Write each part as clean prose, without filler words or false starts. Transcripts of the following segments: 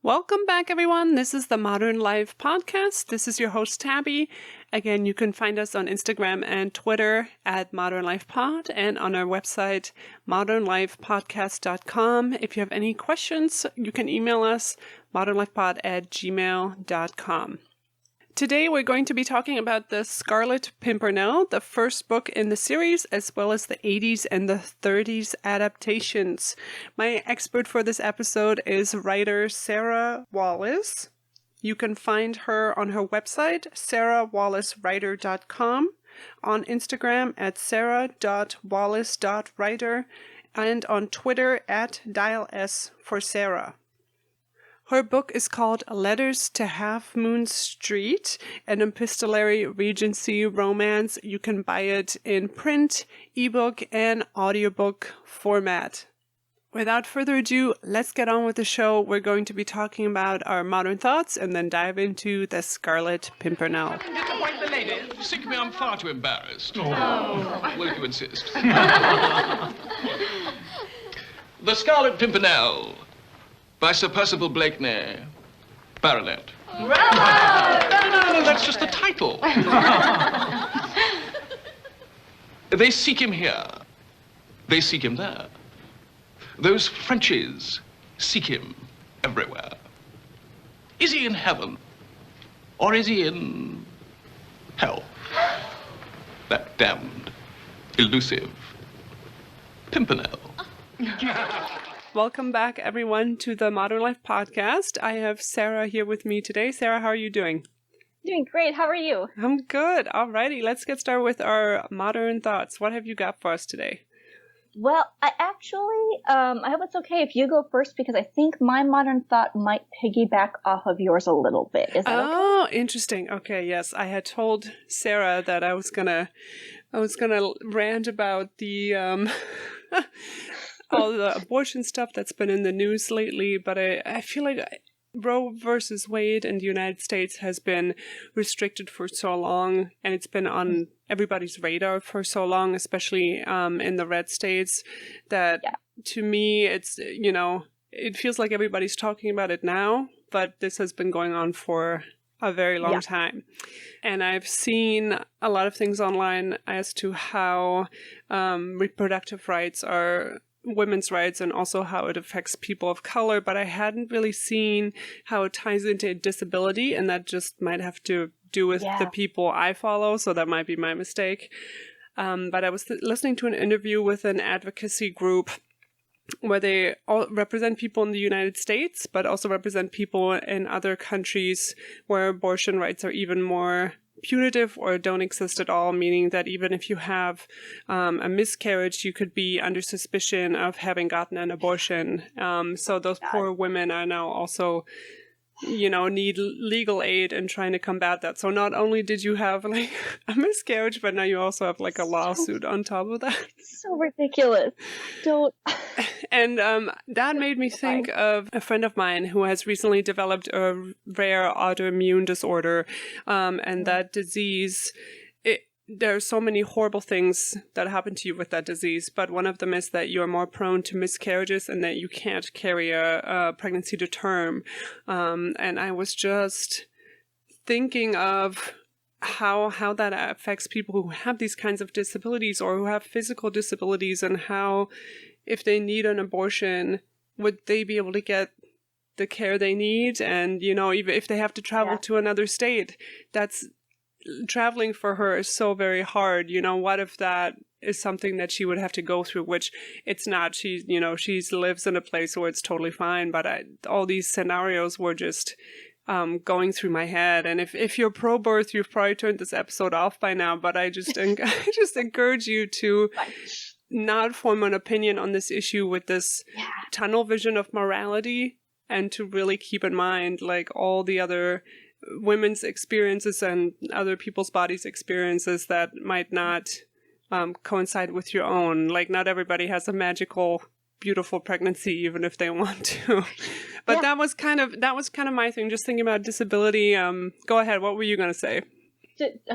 Welcome back, everyone. This is the Modern Life Podcast. This is your host, Tabby. Again, you can find us on Instagram and Twitter at Modern Life Pod and on our website, modernlifepodcast.com. If you have any questions, you can email us, modernlifepod@gmail.com. Today, we're going to be talking about the Scarlet Pimpernel, the first book in the series, as well as the 80s and the 30s adaptations. My expert for this episode is writer Sarah Wallace. You can find her on her website, sarahwallacewriter.com, on Instagram at sarah.wallace.writer, and on Twitter at dials for Sarah. Her book is called Letters to Half Moon Street, an epistolary Regency romance. You can buy it in print, ebook, and audiobook format. Without further ado, let's get on with the show. We're going to be talking about our modern thoughts and then dive into the Scarlet Pimpernel. Disappoint the lady. Sick me, I'm far too embarrassed. Oh. Will you insist? The Scarlet Pimpernel by Sir Percival Blakeney, Baronet. No, that's just the title. They seek him here. They seek him there. Those Frenchies seek him everywhere. Is he in heaven? Or is he in hell? That damned, elusive Pimpernel. Welcome back, everyone, to the Modern Life Podcast. I have Sarah here with me today. Sarah, how are you doing? Doing great. How are you? I'm good. Alrighty, let's get started with our modern thoughts. What have you got for us today? Well, I actually, I hope it's okay if you go first because I think my modern thought might piggyback off of yours a little bit. Is that okay? Oh, interesting. Okay, yes. I had told Sarah that I was gonna rant about the all the abortion stuff that's been in the news lately, but I feel like Roe versus Wade in the United States has been restricted for so long, and it's been on everybody's radar for so long, especially in the red states, that to me, it's, it feels like everybody's talking about it now, but this has been going on for a very long time. And I've seen a lot of things online as to how reproductive rights are women's rights and also how it affects people of color, but I hadn't really seen how it ties into disability, and that just might have to do with the people I follow, so that might be my mistake. But I was listening to an interview with an advocacy group where they all represent people in the United States, but also represent people in other countries where abortion rights are even more punitive or don't exist at all, meaning that even if you have a miscarriage, you could be under suspicion of having gotten an abortion. So those poor women are now also, need legal aid in trying to combat that. So not only did you have like a miscarriage, but now you also have like a lawsuit on top of that. So ridiculous. Don't. And that made me think of a friend of mine who has recently developed a rare autoimmune disorder, and that disease, there are so many horrible things that happen to you with that disease, but one of them is that you're more prone to miscarriages and that you can't carry a pregnancy to term. And I was just thinking of how that affects people who have these kinds of disabilities or who have physical disabilities, and how if they need an abortion, would they be able to get the care they need? And, even if they have to travel to another state, traveling for her is so very hard. What if that is something that she would have to go through, which it's not. She lives in a place where it's totally fine, but all these scenarios were just going through my head. And if you're pro-birth, you've probably turned this episode off by now, but I just encourage you to not form an opinion on this issue with this tunnel vision of morality, and to really keep in mind like all the other women's experiences and other people's bodies' experiences that might not coincide with your own. Like, not everybody has a magical, beautiful pregnancy, even if they want to. But that was kind of my thing, just thinking about disability. Go ahead. What were you going to say?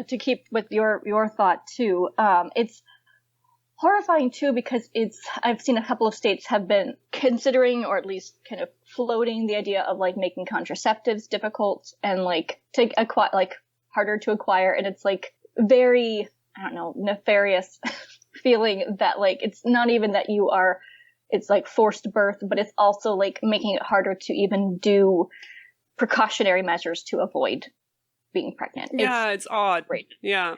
To keep with your thought too, it's horrifying too, because I've seen a couple of states have been considering, or at least kind of floating, the idea of like making contraceptives difficult and like harder to acquire. And it's like very, I don't know, nefarious feeling that like it's not even that it's like forced birth, but it's also like making it harder to even do precautionary measures to avoid being pregnant. Yeah, it's odd. Great. Yeah.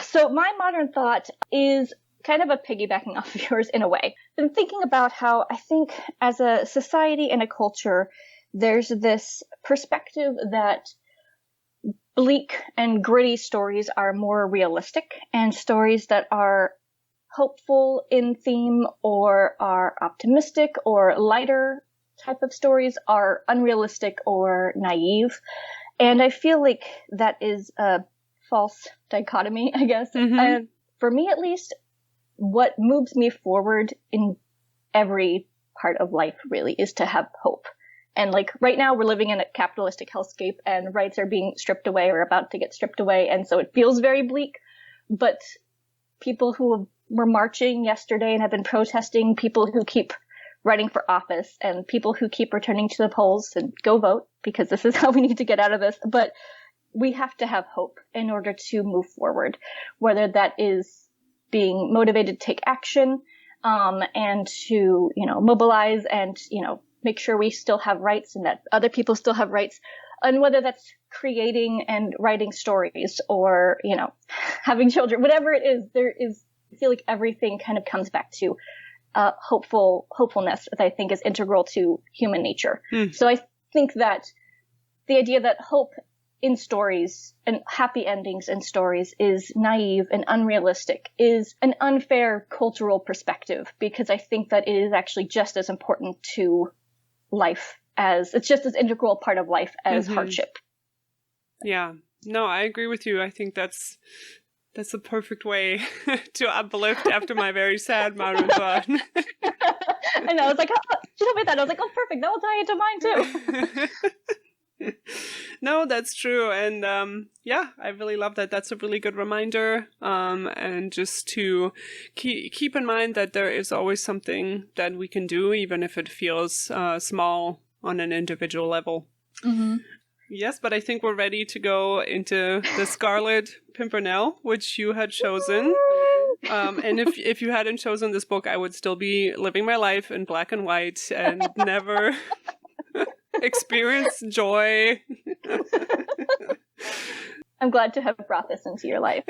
So my modern thought is kind of a piggybacking off of yours in a way. Been thinking about how I think as a society and a culture, there's this perspective that bleak and gritty stories are more realistic, and stories that are hopeful in theme or are optimistic or lighter type of stories are unrealistic or naive. And I feel like that is a false dichotomy, I guess. Mm-hmm. And for me, at least, what moves me forward in every part of life really is to have hope. And like right now we're living in a capitalistic hellscape and rights are being stripped away or about to get stripped away. And so it feels very bleak, but people who were marching yesterday and have been protesting, people who keep running for office, and people who keep returning to the polls and go vote, because this is how we need to get out of this. But we have to have hope in order to move forward, whether that is being motivated to take action, and to, mobilize and, make sure we still have rights and that other people still have rights. And whether that's creating and writing stories or, having children, whatever it is, I feel like everything kind of comes back to hopefulness, that I think is integral to human nature. So I think that the idea that hope in stories and happy endings in stories is naive and unrealistic is an unfair cultural perspective, because I think that it is actually just as important to life it's just as integral a part of life as hardship. Yeah. No, I agree with you. I think that's a perfect way to uplift after my very sad modern thought. I know. It's like, she told me that. I was like, oh, perfect. That will tie into mine too. No, that's true. And I really love that. That's a really good reminder. And just to keep in mind that there is always something that we can do, even if it feels small on an individual level. Mm-hmm. Yes, but I think we're ready to go into the Scarlet Pimpernel, which you had chosen. And if you hadn't chosen this book, I would still be living my life in black and white and never experience joy. I'm glad to have brought this into your life.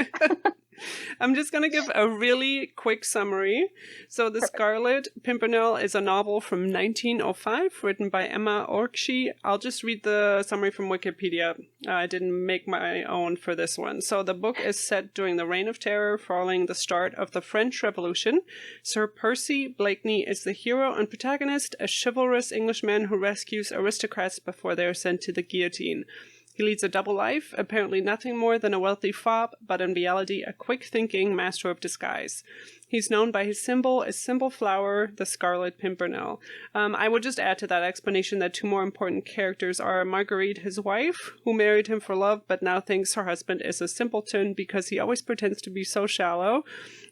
I'm just going to give a really quick summary. So The Scarlet Pimpernel is a novel from 1905 written by Emma Orczy. I'll just read the summary from Wikipedia. I didn't make my own for this one. So the book is set during the Reign of Terror following the start of the French Revolution. Sir Percy Blakeney is the hero and protagonist, a chivalrous Englishman who rescues aristocrats before they are sent to the guillotine. He leads a double life, apparently nothing more than a wealthy fop, but in reality a quick-thinking master of disguise. He's known by his symbol, a simple flower, the Scarlet Pimpernel. I would just add to that explanation that two more important characters are Marguerite, his wife, who married him for love, but now thinks her husband is a simpleton because he always pretends to be so shallow.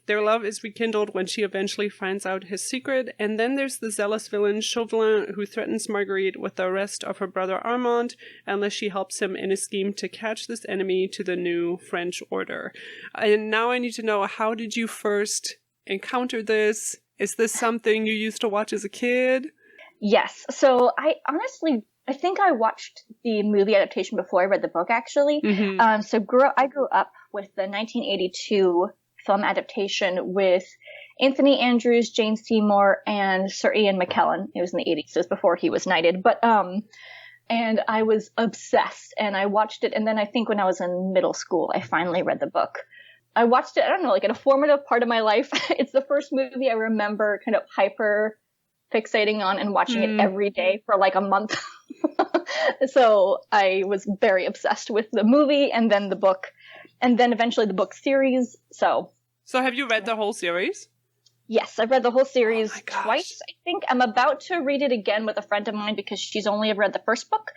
Their love is rekindled when she eventually finds out his secret. And then there's the zealous villain Chauvelin, who threatens Marguerite with the arrest of her brother Armand unless she helps him in a scheme to catch this enemy to the new French order. And now I need to know, how did you first encounter this? Is this something you used to watch as a kid? Yes. So I think I watched the movie adaptation before I read the book, actually. Mm-hmm. I grew up with the 1982 film adaptation with Anthony Andrews, Jane Seymour, and Sir Ian McKellen. It was in the 80s, so it was before he was knighted. But and I was obsessed, and I watched it. And then I think when I was in middle school, I finally read the book. I watched it, I don't know, like in a formative part of my life. It's the first movie I remember kind of hyper fixating on and watching it every day for like a month. So I was very obsessed with the movie and then the book, and then eventually the book series. So have you read the whole series? Yes, I've read the whole series twice, I think. I'm about to read it again with a friend of mine because she's only read the first book.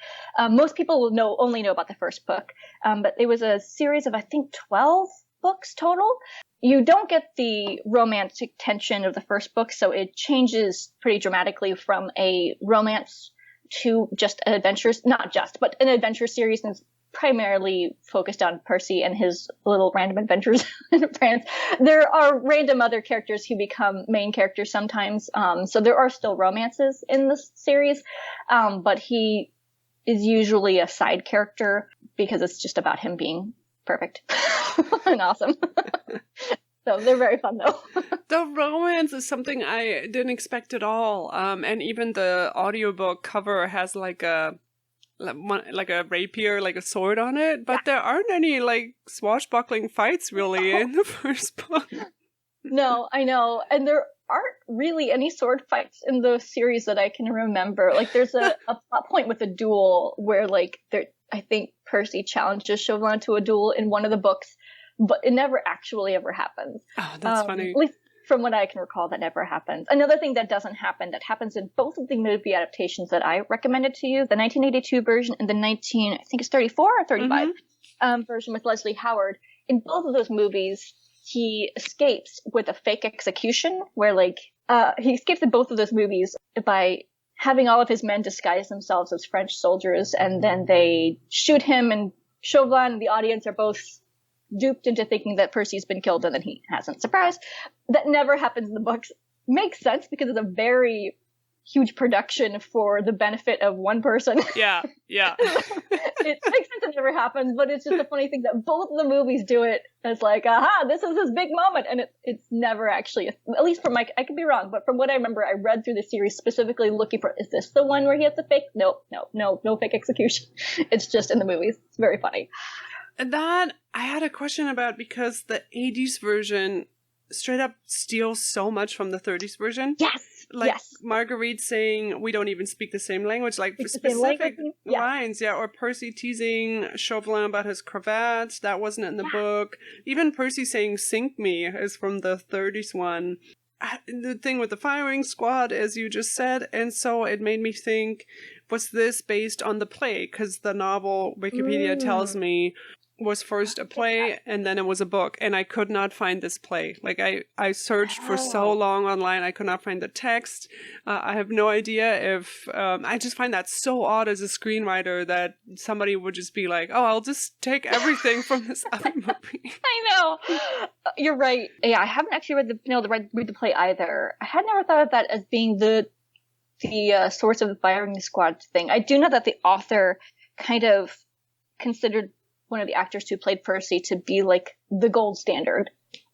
Most people will only know about the first book. But it was a series of, I think, 12 books total. you don't get the romantic tension of the first book, so it changes pretty dramatically from a romance to just an adventure, not just, but an adventure series, and it's primarily focused on Percy and his little random adventures in France. There are random other characters who become main characters sometimes, so there are still romances in this series, but he is usually a side character because it's just about him being perfect and awesome. So they're very fun, though. The romance is something I didn't expect at all. And even the audiobook cover has like a rapier, like a sword on it, but there aren't any like swashbuckling fights really in the first book. No, I know. And there aren't really any sword fights in the series that I can remember. Like there's a plot point with a duel where like I think Percy challenges Chauvelin to a duel in one of the books, but it never actually ever happens. Oh, that's funny. At least from what I can recall, that never happens. Another thing that doesn't happen, that happens in both of the movie adaptations that I recommended to you, the 1982 version and the I think it's 34 or 35 version with Leslie Howard. In both of those movies, he escapes with a fake execution where he escapes in both of those movies by having all of his men disguise themselves as French soldiers, and then they shoot him, and Chauvelin and the audience are both duped into thinking that Percy's been killed, and then he hasn't. Surprise! That never happens in the books. Makes sense because it's a very huge production for the benefit of one person. Yeah. It makes sense it never happens, but it's just a funny thing that both of the movies do it as like, aha, this is his big moment, and it's never actually, at least from I could be wrong, but from what I remember, I read through the series specifically looking for, is this the one where he has the fake? No fake execution. It's just in the movies. It's very funny. That I had a question about because the 80s version straight up steals so much from the 30s version. Yes. Marguerite saying we don't even speak the same language, like It's specific lines, or Percy teasing Chauvelin about his cravat, that wasn't in the book. Even Percy saying "sink me" is from the 30s one. The thing with the firing squad, as you just said, and so it made me think, was this based on the play? Because the novel, Wikipedia tells me, was first a play and then it was a book, and I could not find this play. Like I searched for so long online, I could not find the text. I have no idea if I just find that so odd as a screenwriter that somebody would just be like, oh, I'll just take everything from this other movie. I know. You're right. Yeah, I haven't actually read the play either. I had never thought of that as being the source of the firing squad thing. I do know that the author kind of considered one of the actors who played Percy to be like the gold standard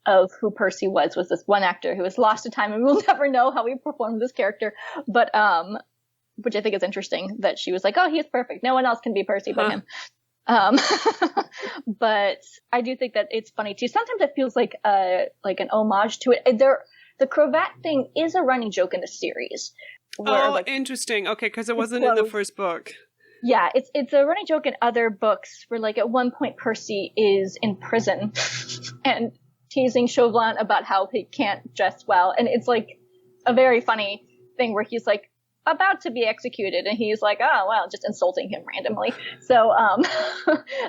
of who Percy was this one actor who was lost to time, and we'll never know how he performed this character. But which I think is interesting that she was like, oh, he is perfect. No one else can be Percy but him. But I do think that it's funny too. Sometimes it feels like an homage to it. The cravat thing is a running joke in the series. Where, interesting. Okay, because it wasn't in the first book. Yeah, it's a running joke in other books where, like, at one point Percy is in prison and teasing Chauvelin about how he can't dress well. And it's, like, a very funny thing where he's, like, about to be executed. And he's like, oh, well, just insulting him randomly. So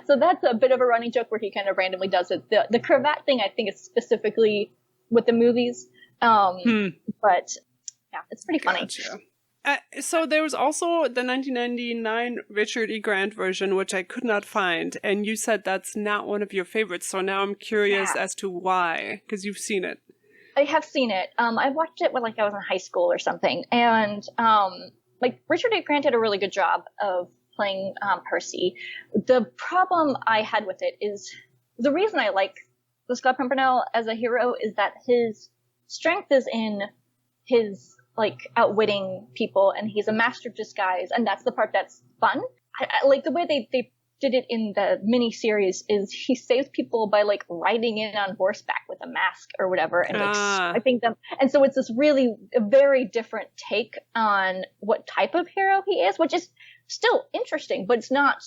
so that's a bit of a running joke where he kind of randomly does it. The cravat thing, I think, is specifically with the movies. But, yeah, it's pretty funny. Gotcha. So there was also the 1999 Richard E. Grant version, which I could not find. And you said that's not one of your favorites. So now I'm curious as to why, because you've seen it. I have seen it. I watched it when I was in high school or something. And Richard E. Grant did a really good job of playing Percy. The problem I had with it is the reason I like the Scarlet Pimpernel as a hero is that his strength is in his outwitting people, and he's a master of disguise, and that's the part that's fun. I like the way they did it in the mini series is he saves people by riding in on horseback with a mask or whatever and swiping them, and so it's this really a very different take on what type of hero he is, which is still interesting, but it's not.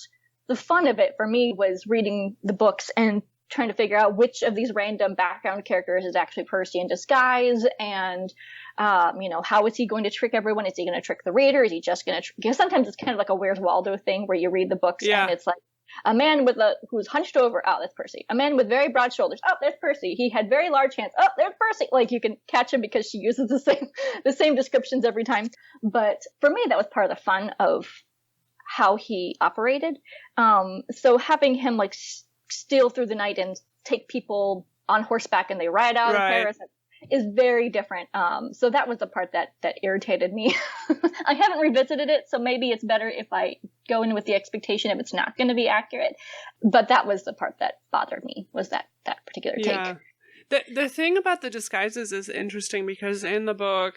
The fun of it for me was reading the books and trying to figure out which of these random background characters is actually Percy in disguise, and how is he going to trick everyone? Is he going to trick the reader? Is he just going to because sometimes it's kind of like a Where's Waldo thing where you read the books and it's like, A man who's hunched over, oh, that's Percy. A man with very broad shoulders, oh, there's Percy. He had very large hands, oh, there's Percy. Like, you can catch him because she uses the same descriptions every time. But for me, that was part of the fun of how he operated. So having him like steal through the night and take people on horseback and they ride out of Paris is very different. So that was the part that irritated me. I haven't revisited it, so maybe it's better if I go in with the expectation if it's not going to be accurate. But that was the part that bothered me, was that particular take. The thing about the disguises is interesting because in the book,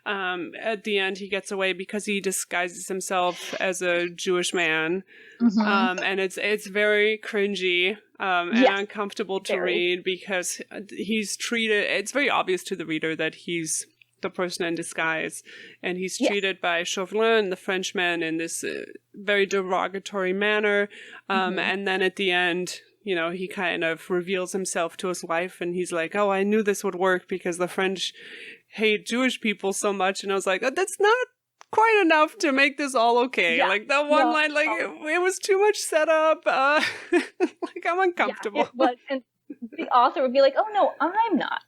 at the end, he gets away because he disguises himself as a Jewish man. And it's very cringy and uncomfortable to read because he's treated, it's very obvious to the reader that he's the person in disguise, and he's treated by Chauvelin, the Frenchman, in this very derogatory manner. And then at the end, you know, he kind of reveals himself to his wife, and he's like, oh, I knew this would work because the French hate Jewish people so much. And I was like, oh, that's not quite enough to make this all okay. Like, that one line, like, it was too much setup. Like, I'm uncomfortable. And the author would be like, oh, no, I'm not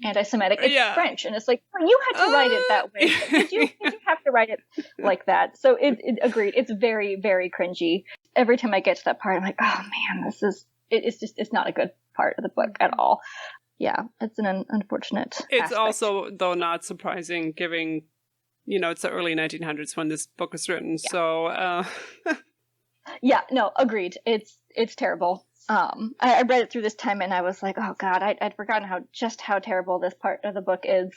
anti-Semitic. It's French. And it's like, oh, you had to write it that way. Did you have to write it like that? So it agreed. It's very, very cringy. Every time I get to that part, I'm like, oh, man, it's not a good part of the book at all. Yeah, it's an unfortunate It's aspect. also, though, not surprising, given, you know, it's the early 1900s when this book was written. So, yeah, no, agreed. It's terrible. I read it through this time and I was like, oh God, I'd forgotten how terrible this part of the book is.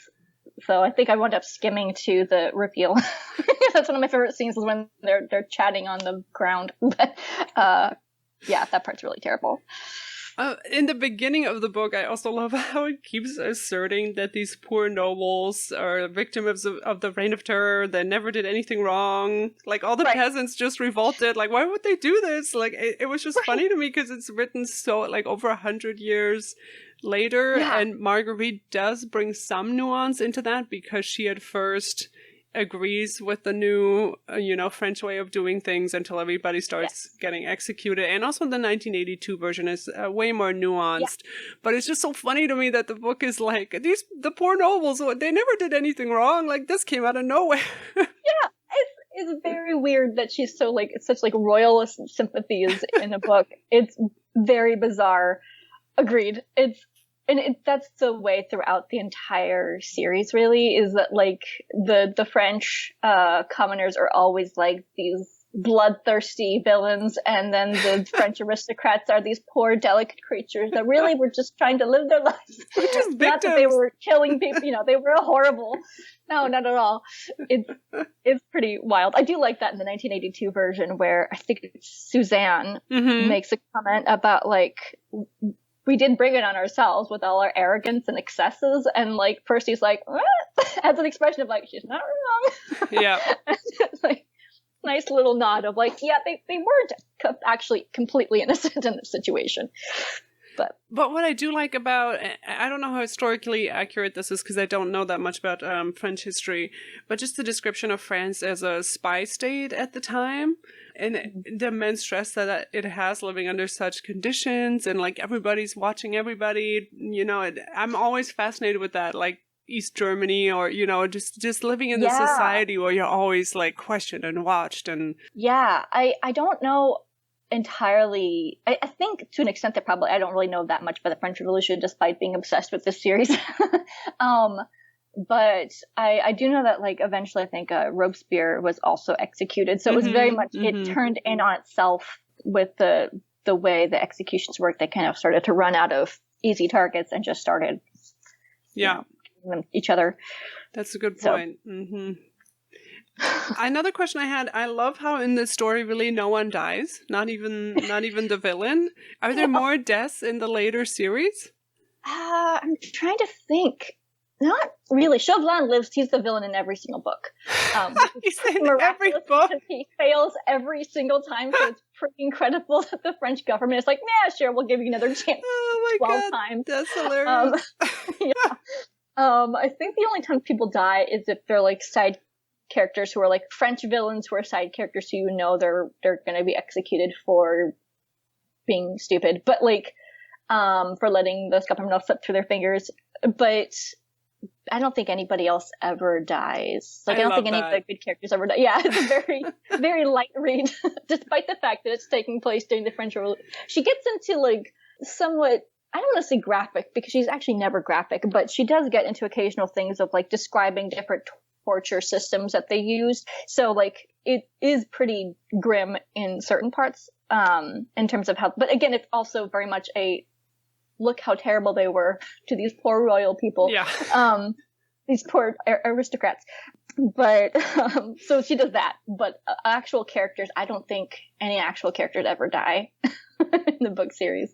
So I think I wound up skimming to the reveal. That's one of my favorite scenes, is when they're chatting on the ground. But yeah, that part's really terrible. In the beginning of the book, I also love how it keeps asserting that these poor nobles are victims of the Reign of Terror. They never did anything wrong. Like, all the peasants just revolted. Like, why would they do this? Like, it was just funny to me because it's written so, like, over 100 years later. And Marguerite does bring some nuance into that because she at first agrees with the new, French way of doing things until everybody starts getting executed. And also the 1982 version is way more nuanced. But it's just so funny to me that the book is like, the poor nobles, they never did anything wrong. Like, this came out of nowhere. It's very weird that she's so like, such like royalist sympathies in a book. It's very bizarre. Agreed. That's the way throughout the entire series, really, is that, like, the French commoners are always, like, these bloodthirsty villains, and then the French aristocrats are these poor, delicate creatures that really were just trying to live their lives. Not that they were killing people, they were horrible. No, not at all. It's pretty wild. I do like that in the 1982 version, where I think it's Suzanne makes a comment about, like, we did bring it on ourselves with all our arrogance and excesses, and like Percy's like, what? As an expression of like, she's not wrong. Yeah. Like, nice little nod of like, yeah, they weren't actually completely innocent in this situation. But what I do like about, I don't know how historically accurate this is because I don't know that much about French history, but just the description of France as a spy state at the time, and the immense stress that it has living under such conditions, and like everybody's watching everybody, I'm always fascinated with that, like East Germany, or, just living in the society where you're always like questioned and watched. And yeah, I don't know entirely. I think to an extent that probably I don't really know that much about the French Revolution, despite being obsessed with this series. But I do know that, like, eventually I think Robespierre was also executed. So it was very much, it turned in on itself with the way the executions worked. They kind of started to run out of easy targets and just started killing each other. That's a good point. Another question I had, I love how in this story really no one dies, not even the villain. Are there more deaths in the later series? I'm trying to think. Not really. Chauvelin lives. He's the villain in every single book. He's in every book. He fails every single time, so it's pretty incredible that the French government is like, nah, sure, we'll give you another chance. Oh my 12 God, times. that's hilarious. I think the only time people die is if they're like side characters who are like French villains who are side characters who they're going to be executed for being stupid, but like, for letting the Scarlet Pimpernel slip through their fingers. But I don't think anybody else ever dies. Like, I don't think any of the good characters ever die. Yeah, it's a very, very light read, despite the fact that it's taking place during the French Revolution. She gets into, like, somewhat, I don't want to say graphic, because she's actually never graphic, but she does get into occasional things of, like, describing different torture systems that they used. So, like, it is pretty grim in certain parts, in terms of how, but again, it's also very much a, look how terrible they were to these poor royal people. Yeah. These poor aristocrats. But, so she does that. But actual characters, I don't think any actual characters ever die in the book series.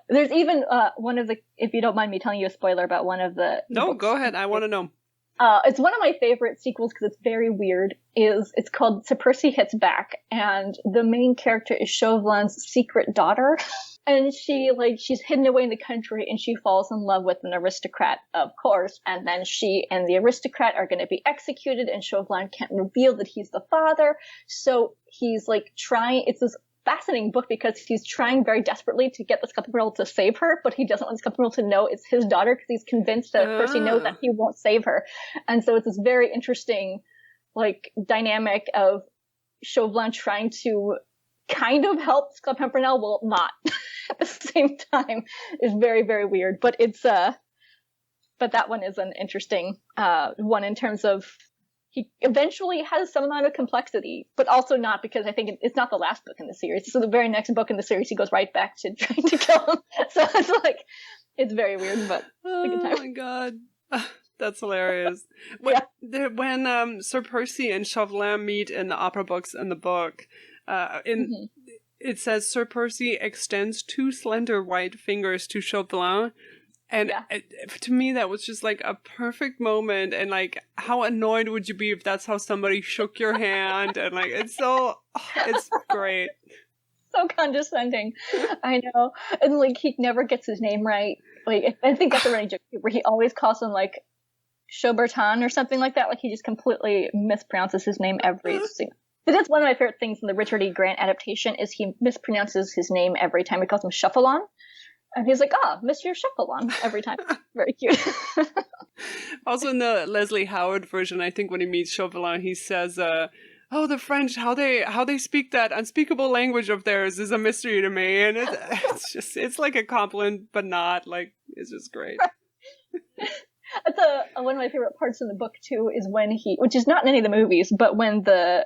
There's even one of the, if you don't mind me telling you a spoiler about one of the No, books. go ahead. I want to know. It's one of my favorite sequels because it's very weird. It's called Sir Percy Hits Back, and the main character is Chauvelin's secret daughter. And she's hidden away in the country, and she falls in love with an aristocrat, of course. And then she and the aristocrat are going to be executed, and Chauvelin can't reveal that he's the father. So he's like trying, it's this fascinating book because he's trying very desperately to get the Scarlet Pimpernel to save her, but he doesn't want the Scarlet Pimpernel to know it's his daughter because he's convinced that Percy knows that he won't save her. And so it's this very interesting, like, dynamic of Chauvelin trying to kind of help Scarlet Pimpernel, well, not at the same time, is very, very weird. But it's, but that one is an interesting, one in terms of, he eventually has some amount of complexity, but also not, because I think it's not the last book in the series. So the very next book in the series, he goes right back to trying to kill him. So it's like, it's very weird, but it's a good time. Oh my god. That's hilarious. When Sir Percy and Chauvelin meet in the opera books in the book, it says Sir Percy extends two slender white fingers to Chauvelin. And to me, that was just like a perfect moment. And like, how annoyed would you be if that's how somebody shook your hand? And like, it's great. So condescending. I know. And like, he never gets his name right. Like, I think that's a running joke where he always calls him like Chaubertin or something like that. Like, he just completely mispronounces his name every single. But that's one of my favorite things in the Richard E. Grant adaptation is he mispronounces his name every time. He calls him Shufflon. And he's like, Monsieur Shufflon every time. Very cute. Also in the Leslie Howard version, I think when he meets Chauvelin, he says, the French, how they speak that unspeakable language of theirs is a mystery to me. And it's like a compliment, but not. Like, it's just great. That's one of my favorite parts in the book too, is when which is not in any of the movies, but when I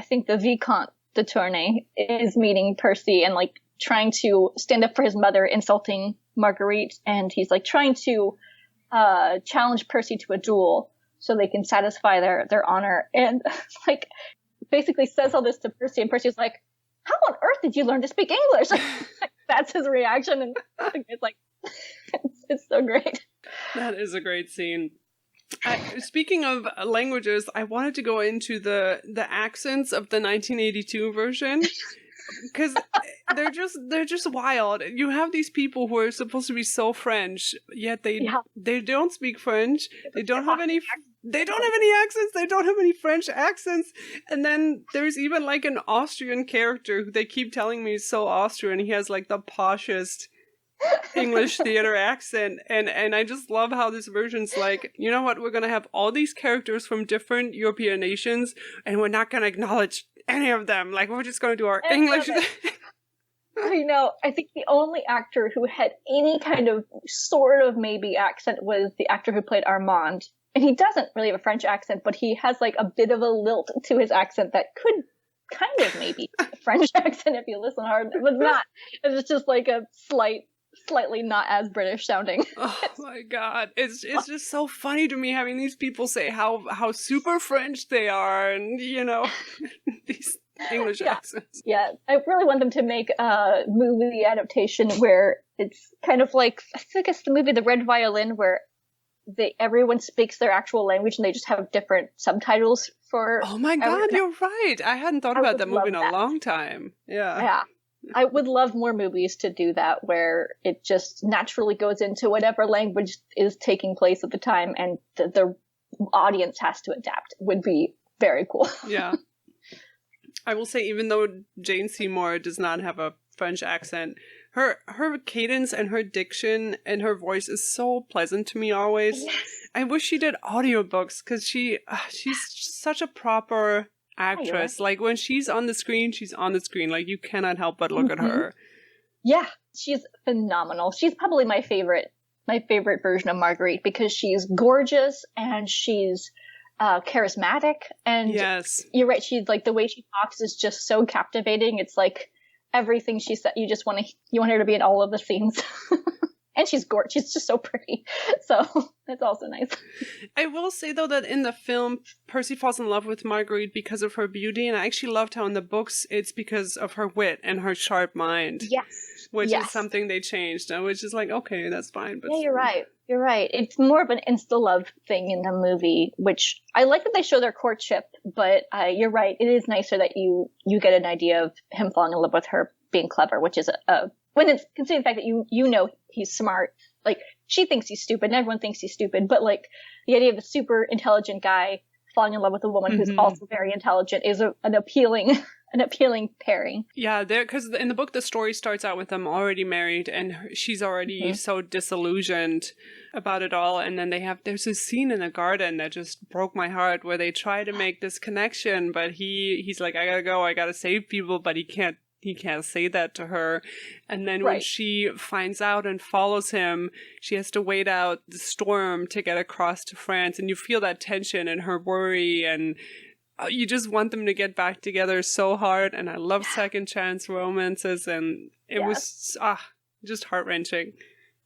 think the Vicomte de Tournai is meeting Percy and like trying to stand up for his mother, insulting Marguerite, and he's like trying to challenge Percy to a duel so they can satisfy their honor, and like basically says all this to Percy, and Percy's like, how on earth did you learn to speak English? That's his reaction, and it's like it's so great. That is a great scene. Speaking of languages, I wanted to go into the accents of the 1982 version. Because they're just wild. You have these people who are supposed to be so French, yet they don't speak French. They don't have any accents. They don't have any French accents. And then there's even like an Austrian character who they keep telling me is so Austrian. He has like the poshest English theater accent, and I just love how this version's like, you know what, we're gonna have all these characters from different European nations, and we're not gonna acknowledge any of them. Like, we're just gonna do our English. I know. I think the only actor who had any kind of sort of maybe accent was the actor who played Armand, and he doesn't really have a French accent, but he has like a bit of a lilt to his accent that could kind of maybe a French accent if you listen hard. It was not. It was just like a slightly not as British sounding. Oh my god, it's just so funny to me having these people say how super French they are, and you know, these English accents. Yeah, I really want them to make a movie adaptation where it's kind of like, I think it's the movie The Red Violin, where everyone speaks their actual language and they just have different subtitles for. Oh my god, you're right. I hadn't thought about that movie in a long time. Yeah. I would love more movies to do that, where it just naturally goes into whatever language is taking place at the time, and the audience has to adapt. Would be very cool. Yeah. I will say, even though Jane Seymour does not have a French accent, her cadence and her diction and her voice is so pleasant to me always. Yes. I wish she did audiobooks because she's such a proper actress. Right. Like when she's on the screen, she's on the screen. Like you cannot help but look at her. Yeah, she's phenomenal. She's probably my favorite version of Marguerite because she's gorgeous and she's charismatic, and yes, you're right. She's like, the way she talks is just so captivating. It's like everything she said, you want her to be in all of the scenes. And she's gorgeous. She's just so pretty. So that's also nice. I will say, though, that in the film, Percy falls in love with Marguerite because of her beauty. And I actually loved how in the books, it's because of her wit and her sharp mind. Yes. Which is something they changed. Which is like, okay, that's fine. But yeah, you're right. You're right. It's more of an insta-love thing in the movie, which I like that they show their courtship. But you're right. It is nicer that you get an idea of him falling in love with her being clever, which is when it's considering the fact that you know he's smart. Like, she thinks he's stupid and everyone thinks he's stupid, but like the idea of a super intelligent guy falling in love with a woman who's also very intelligent is an appealing pairing. Yeah, because in the book the story starts out with them already married and she's already so disillusioned about it all, and then there's a scene in the garden that just broke my heart where they try to make this connection, but he's like, I gotta go, I gotta save people, but he can't say that to her. And then when she finds out and follows him, she has to wait out the storm to get across to France. And you feel that tension and her worry, and you just want them to get back together so hard. And I love second chance romances, and it was just heart-wrenching.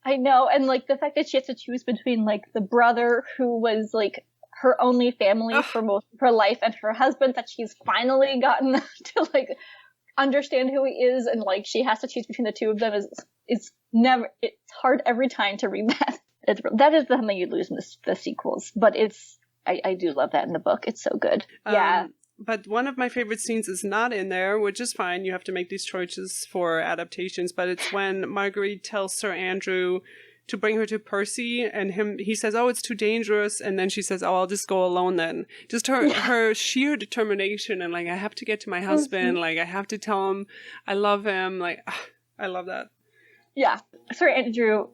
I know. And like the fact that she has to choose between like the brother who was like her only family for most of her life and her husband that she's finally gotten to like understand who he is, and like she has to choose between the two of them it's hard every time to read that. That is something you lose in the sequels, but I do love that in the book. It's so good. Yeah. But one of my favorite scenes is not in there, which is fine. You have to make these choices for adaptations, but it's when Marguerite tells Sir Andrew to bring her to Percy, and he says, oh, it's too dangerous, and then she says, oh, I'll just go alone then. Just her sheer determination, and like, I have to get to my husband, like, I have to tell him I love him, like, I love that. Yeah. Sir Andrew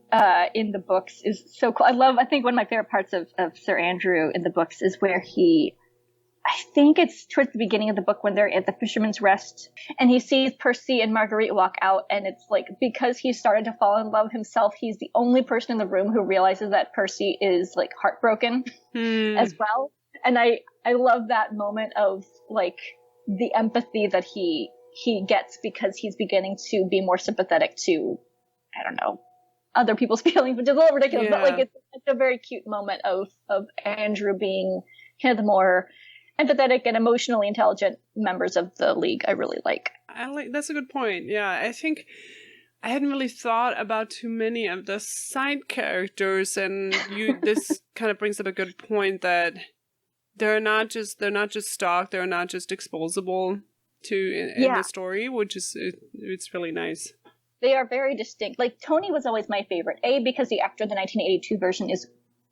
in the books is so cool. I think one of my favorite parts of Sir Andrew in the books is where I think it's towards the beginning of the book when they're at the Fisherman's Rest and he sees Percy and Marguerite walk out, and it's like, because he started to fall in love himself, he's the only person in the room who realizes that Percy is like heartbroken as well. And I love that moment of like the empathy that he gets because he's beginning to be more sympathetic to, I don't know, other people's feelings, which is a little ridiculous, but like it's a very cute moment of Andrew being kind of the more empathetic and emotionally intelligent members of the League. I really like. That's a good point. Yeah, I think I hadn't really thought about too many of the side characters, and this kind of brings up a good point that they're not just stock, they're not just exposable in the story, which is it's really nice. They are very distinct. Like, Tony was always my favorite. Because the actor in the 1982 version is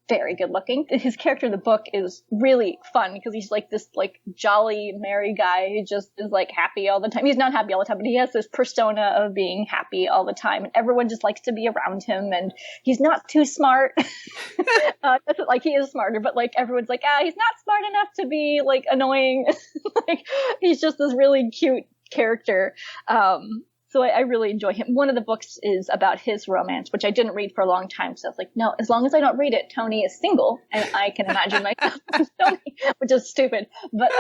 very good looking. His character in the book is really fun because he's like this like jolly, merry guy who just is like happy all the time. He's not happy all the time, but he has this persona of being happy all the time, and everyone just likes to be around him. And he's not too smart. Like, he is smarter, but like everyone's like, he's not smart enough to be like annoying. Like, he's just this really cute character. So I really enjoy him. One of the books is about his romance, which I didn't read for a long time. So I was like, no, as long as I don't read it, Tony is single, and I can imagine myself as Tony, which is stupid. But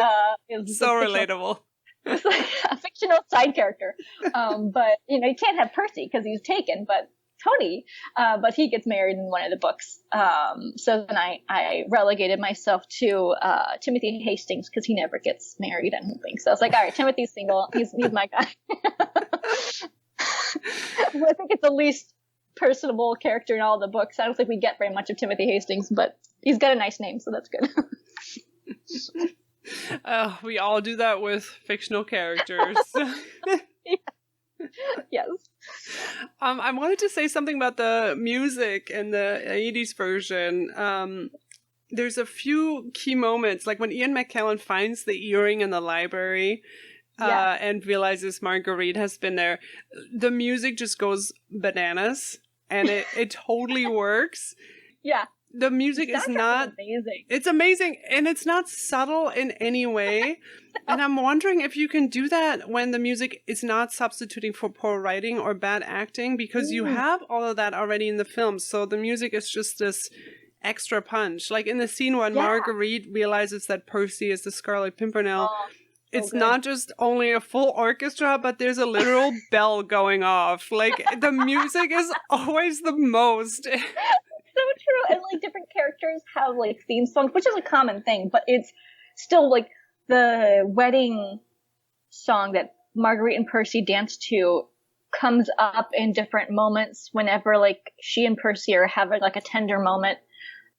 it's so relatable. It's like a fictional side character. But you can't have Percy because he's taken. But Tony, but he gets married in one of the books. So then I relegated myself to Timothy Hastings because he never gets married, I don't think. So I was like, all right, Timothy's single. He's my guy. I think it's the least personable character in all the books. I don't think we get very much of Timothy Hastings, but he's got a nice name, so that's good. We all do that with fictional characters. Yes. I wanted to say something about the music in the 80s version. There's a few key moments, like when Ian McKellen finds the earring in the library. and realizes Marguerite has been there. The music just goes bananas, and it totally works. Yeah. The music is not amazing. It's amazing, and it's not subtle in any way. And I'm wondering if you can do that when the music is not substituting for poor writing or bad acting, because you have all of that already in the film. So the music is just this extra punch. Like in the scene when Marguerite realizes that Percy is the Scarlet Pimpernel, it's not just only a full orchestra, but there's a literal bell going off. Like, the music is always the most. So true. And like different characters have like theme songs, which is a common thing, but it's still like the wedding song that Marguerite and Percy dance to comes up in different moments whenever like she and Percy are having like a tender moment.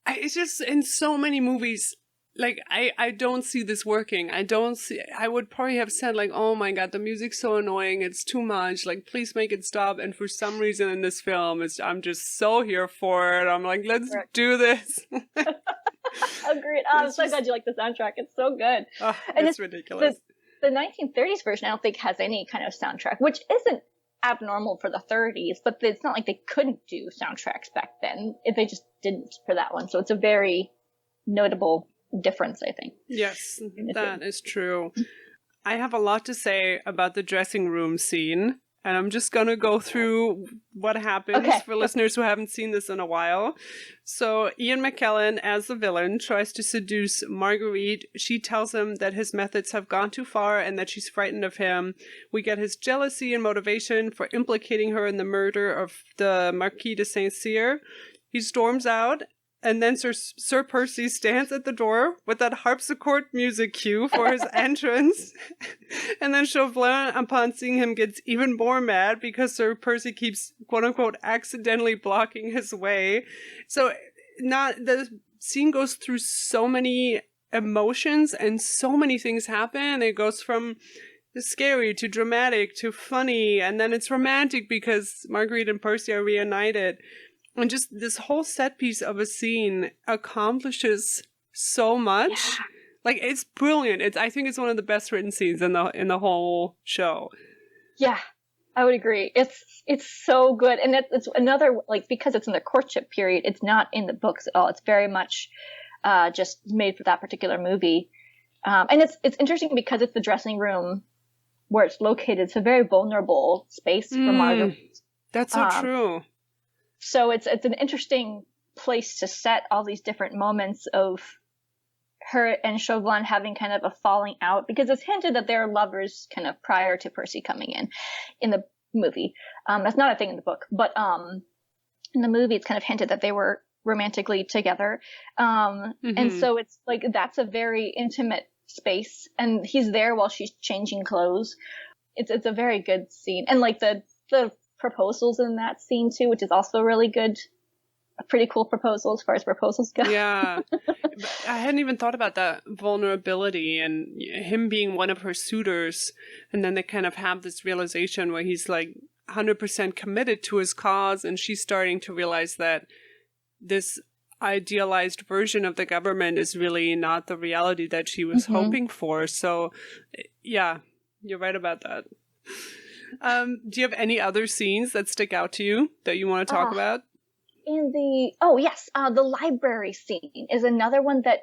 It's just in so many movies. Like, I don't see this working. I would probably have said, like, oh my god, the music's so annoying, it's too much, like, please make it stop. And for some reason in this film, I'm just so here for it. I'm like, let's do this. Agreed. Oh, I'm so glad you like the soundtrack. It's so good. Oh, and it's ridiculous. The 1930s version, I don't think, has any kind of soundtrack, which isn't abnormal for the 30s, but it's not like they couldn't do soundtracks back then. They just didn't for that one. So it's a very notable difference, I think. Yes, that is true. I have a lot to say about the dressing room scene, and I'm just gonna go through what happens for listeners who haven't seen this in a while. So Ian McKellen, as the villain, tries to seduce Marguerite. She tells him that his methods have gone too far and that she's frightened of him. We get his jealousy and motivation for implicating her in the murder of the Marquis de Saint-Cyr. He storms out, and then Sir Percy stands at the door with that harpsichord music cue for his entrance. And then Chauvelin, upon seeing him, gets even more mad because Sir Percy keeps, quote-unquote, accidentally blocking his way. So the scene goes through so many emotions and so many things happen. It goes from scary to dramatic to funny, and then it's romantic because Marguerite and Percy are reunited. And just this whole set piece of a scene accomplishes so much. Yeah. Like, it's brilliant. I think it's one of the best written scenes in the whole show. Yeah, I would agree. It's so good. And it's another, like, because it's in the courtship period, it's not in the books at all. It's very much just made for that particular movie. And it's interesting because it's the dressing room where it's located. It's a very vulnerable space for Marguerite. That's so true. So it's an interesting place to set all these different moments of her and Chauvelin having kind of a falling out, because it's hinted that they're lovers kind of prior to Percy coming in the movie. That's not a thing in the book, but in the movie it's kind of hinted that they were romantically together. And so it's like that's a very intimate space, and he's there while she's changing clothes. It's a very good scene, and like the proposals in that scene too, which is also really good. A pretty cool proposal as far as proposals go. Yeah. I hadn't even thought about that vulnerability and him being one of her suitors, and then they kind of have this realization where he's like 100% committed to his cause, and she's starting to realize that this idealized version of the government is really not the reality that she was hoping for. So yeah, you're right about that. Do you have any other scenes that stick out to you that you want to talk about? The library scene is another one that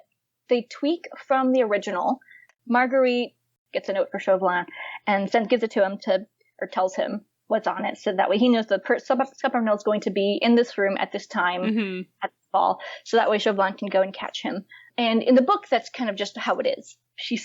they tweak from the original. Marguerite gets a note for Chauvelin and gives it to him or tells him what's on it, so that way he knows the Pimpernel is going to be in this room at this time at the ball, so that way Chauvelin can go and catch him. And in the book, that's kind of just how it is. She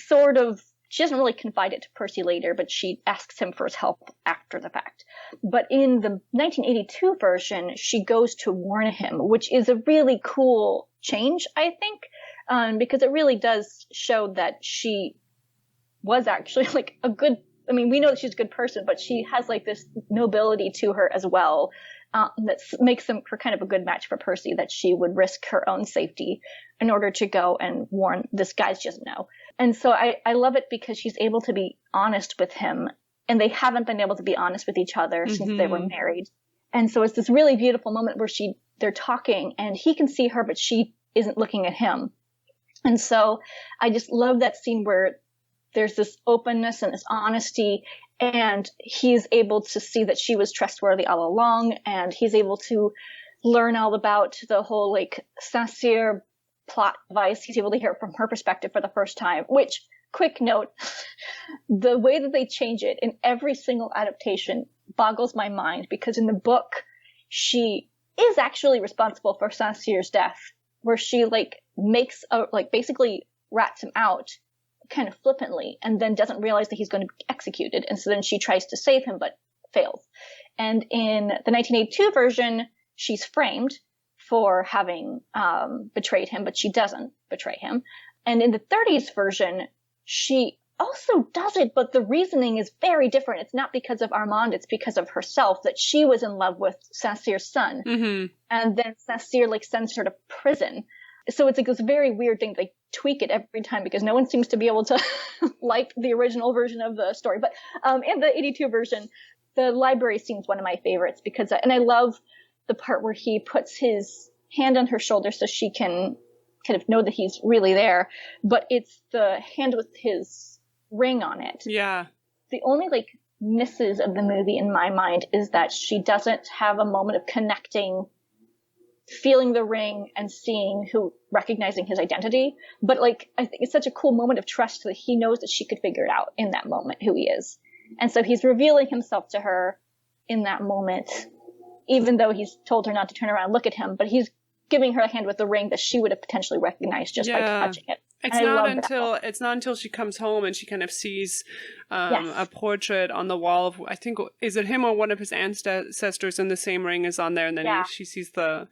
doesn't really confide it to Percy later, but she asks him for his help after the fact. But in the 1982 version, she goes to warn him, which is a really cool change, I think, because it really does show that she was actually like we know that she's a good person, but she has like this nobility to her as well, that makes them for kind of a good match for Percy, that she would risk her own safety in order to go and warn this guy she doesn't know. And so I love it because she's able to be honest with him, and they haven't been able to be honest with each other since they were married. And so it's this really beautiful moment where they're talking and he can see her, but she isn't looking at him. And so I just love that scene where there's this openness and this honesty, and he's able to see that she was trustworthy all along, and he's able to learn all about the whole like Saint-Cyr plot device. He's able to hear it from her perspective for the first time, which, quick note, the way that they change it in every single adaptation boggles my mind, because in the book, she is actually responsible for Saint-Cyr's death, where she like makes a, like basically rats him out kind of flippantly, and then doesn't realize that he's going to be executed. And so then she tries to save him, but fails. And in the 1982 version, she's framed for having betrayed him, but she doesn't betray him. And in the 30s version, she also does it, but the reasoning is very different. It's not because of Armand, it's because of herself, that she was in love with Saint-Cyr's son. Mm-hmm. And then Saint-Cyr like sends her to prison. So it's like this very weird thing. They tweak it every time because no one seems to be able to like the original version of the story. But in the 82 version, the library scene's one of my favorites because, and I love the part where he puts his hand on her shoulder so she can kind of know that he's really there. But it's the hand with his ring on it. Yeah. The only like misses of the movie in my mind is that she doesn't have a moment of connecting, feeling the ring and recognizing his identity. But like, I think it's such a cool moment of trust that he knows that she could figure it out in that moment who he is. And so he's revealing himself to her in that moment, even though he's told her not to turn around and look at him, but he's giving her a hand with the ring that she would have potentially recognized just by touching it. It's not until she comes home and she kind of sees a portrait on the wall of, I think, is it him or one of his ancestors, and the same ring is on there, and then she sees the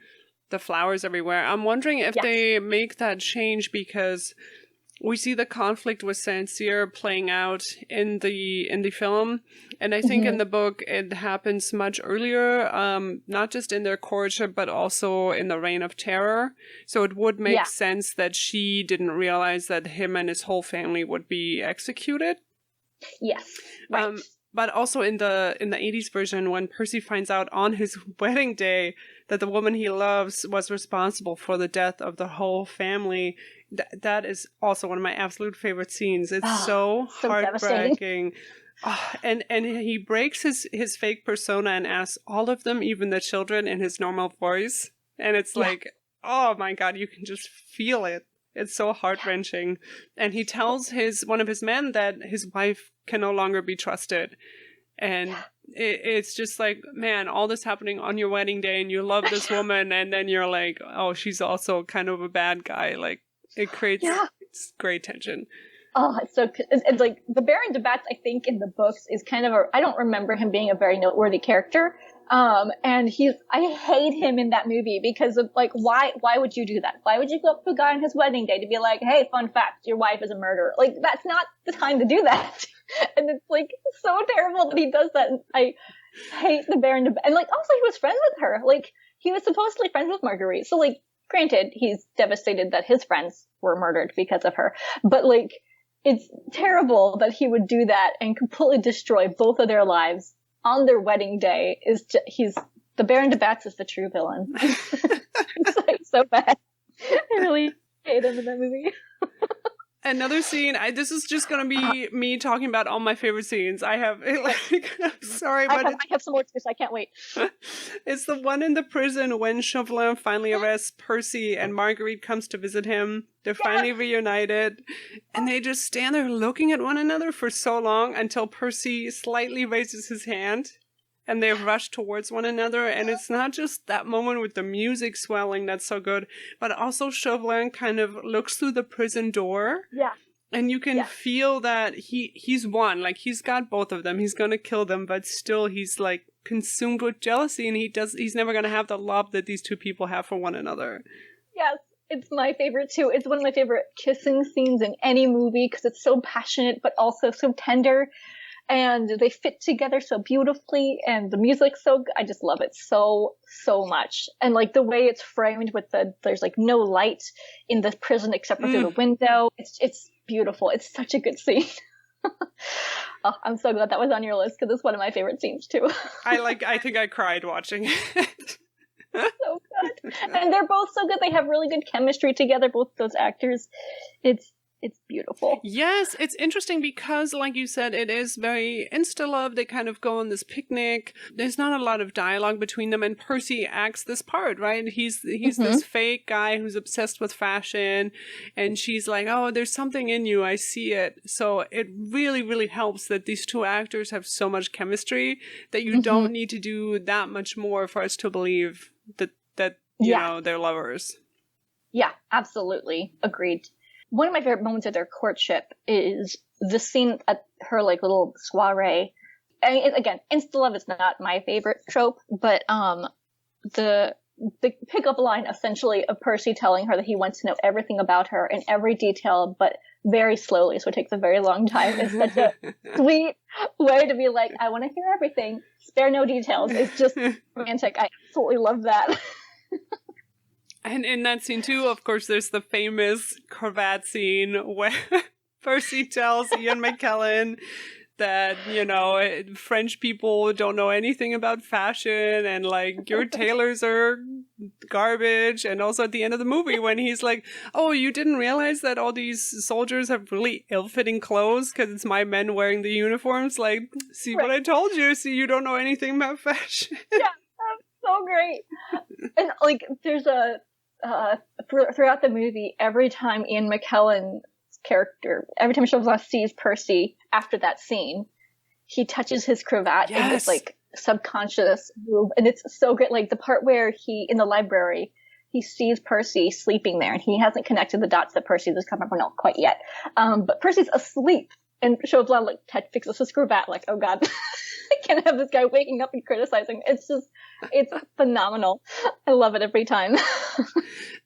flowers everywhere. I'm wondering if they make that change because we see the conflict with Saint-Cyr playing out in the film, and I think in the book it happens much earlier, not just in their courtship but also in the Reign of Terror. So it would make sense that she didn't realize that him and his whole family would be executed. Yes, right. But also in the 80s version, when Percy finds out on his wedding day that the woman he loves was responsible for the death of the whole family, that is also one of my absolute favorite scenes. It's so heartbreaking. And he breaks his fake persona and asks all of them, even the children, in his normal voice. And it's like, oh my God, you can just feel it. It's so heart-wrenching. And he tells one of his men that his wife can no longer be trusted. And it's just like, man, all this happening on your wedding day and you love this woman, and then you're like, oh, she's also kind of a bad guy. Like, it creates great tension. Oh, it's so, it's like the Baron de Batz, I think in the books is kind of I don't remember him being a very noteworthy character. And I hate him in that movie because of like, why would you do that? Why would you go up to a guy on his wedding day to be like, hey, fun fact, your wife is a murderer? Like, that's not the time to do that. And it's like so terrible that he does that. And I hate the Baron de Batz. And like, also he was friends with her. Like, he was supposedly friends with Marguerite. So like, granted, he's devastated that his friends were murdered because of her. But like, it's terrible that he would do that and completely destroy both of their lives on their wedding day. The Baron de Batz is the true villain. It's like so bad. I really hate him in that movie. Another scene, this is just going to be me talking about all my favorite scenes. I have, I'm sorry, but... I have some more too, so I can't wait. It's the one in the prison when Chauvelin finally arrests Percy and Marguerite comes to visit him. They're finally reunited, and they just stand there looking at one another for so long until Percy slightly raises his hand, and they rush towards one another. And it's not just that moment with the music swelling that's so good, but also Chauvelin kind of looks through the prison door. Yeah. And you can feel that he's won. Like, he's got both of them. He's going to kill them, but still he's like consumed with jealousy, and he's never going to have the love that these two people have for one another. Yes. It's my favorite too. It's one of my favorite kissing scenes in any movie because it's so passionate but also so tender, and they fit together so beautifully, and the music's so good. I just love it so much. And like the way it's framed with there's like no light in the prison except for through the window. It's beautiful. It's such a good scene. Oh, I'm so glad that was on your list because it's one of my favorite scenes too. I think I cried watching it. So good. And they're both so good. They have really good chemistry together, both those actors. It's It's beautiful. Yes, it's interesting because, like you said, it is very insta-love. They kind of go on this picnic. There's not a lot of dialogue between them, and Percy acts this part, right? He's this fake guy who's obsessed with fashion, and she's like, "Oh, there's something in you. I see it." So it really, really helps that these two actors have so much chemistry that you don't need to do that much more for us to believe that you know, they're lovers. Yeah, absolutely. Agreed. One of my favorite moments of their courtship is the scene at her like little soiree. I mean, again, insta love is not my favorite trope, but the pickup line essentially of Percy telling her that he wants to know everything about her in every detail, but very slowly, so it takes a very long time, is such a sweet way to be like, I want to hear everything, spare no details. It's just romantic. I absolutely love that. And in that scene, too, of course, there's the famous cravat scene where Percy tells Ian McKellen that, you know, French people don't know anything about fashion and, like, your tailors are garbage. And also at the end of the movie when he's like, oh, you didn't realize that all these soldiers have really ill-fitting clothes because it's my men wearing the uniforms? Like, see what I told you? See, you don't know anything about fashion. Yeah, that's so great. And, like, there's a... throughout the movie, every time Ian McKellen's character, every time Chauvelin sees Percy after that scene, he touches his cravat in this like subconscious move, and it's so great. Like the part where in the library, he sees Percy sleeping there, and he hasn't connected the dots that Percy was coming from, not quite yet. But Percy's asleep, and Chauvelin like fixes his cravat, like, oh god, I can't have this guy waking up and criticizing. It's phenomenal. I love it every time.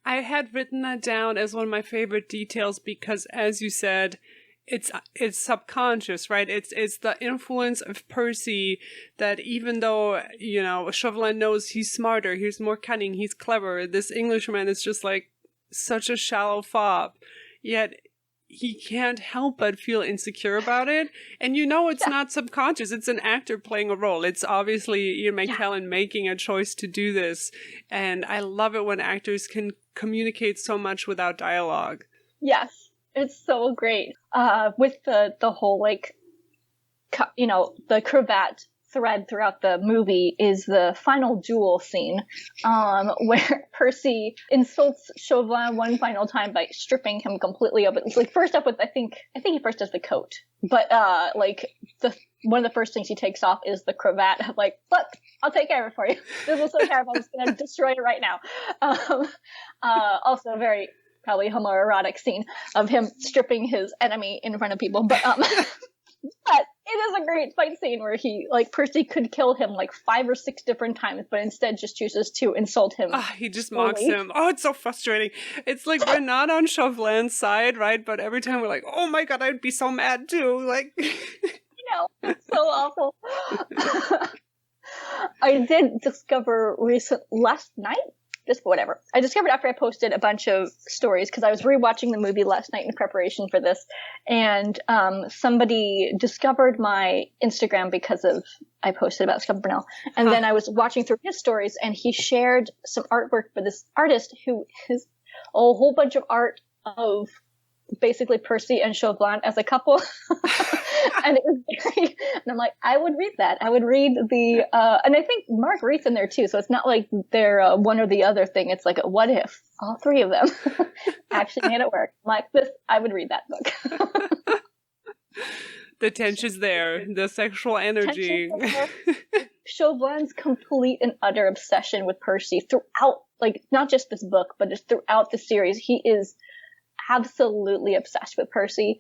I had written that down as one of my favorite details because, as you said, it's subconscious, right? It's the influence of Percy that even though, you know, Chauvelin knows he's smarter, he's more cunning, he's clever, this Englishman is just like such a shallow fop, yet he can't help but feel insecure about it. And you know it's not subconscious. It's an actor playing a role. It's obviously Ian McKellen making a choice to do this. And I love it when actors can communicate so much without dialogue. Yes, it's so great. With the whole, like, you know, the cravat thread throughout the movie is the final duel scene, where Percy insults Chauvelin one final time by stripping him completely of it. It's like first up with I think he first does the coat, but like one of the first things he takes off is the cravat. I'm like, look, I'll take care of it for you. This is so terrible. I'm just gonna destroy it right now. Also a very probably homoerotic scene of him stripping his enemy in front of people, but but it is a great fight scene where Percy could kill him like 5 or 6 different times, but instead just chooses to insult him. He just mocks him. Oh, it's so frustrating. It's like we're not on Chauvelin's side, right? But every time we're like, oh my god, I'd be so mad too. Like, you know, it's so awful. I did discover last night. Just whatever. I discovered after I posted a bunch of stories because I was rewatching the movie last night in preparation for this, and somebody discovered my Instagram because of I posted about Scarlet Pimpernel, and then I was watching through his stories, and he shared some artwork for this artist who has a whole bunch of art of basically Percy and Chauvelin as a couple. And it was very, and I'm like, I would read that. I would read the, and I think Marguerite's in there too. So it's not like they're one or the other thing. It's like, what if all 3 of them actually made it work? I'm like this, I would read that book. The tension's there, the sexual energy. Chauvelin's complete and utter obsession with Percy throughout, like, not just this book, but just throughout the series. He is absolutely obsessed with Percy.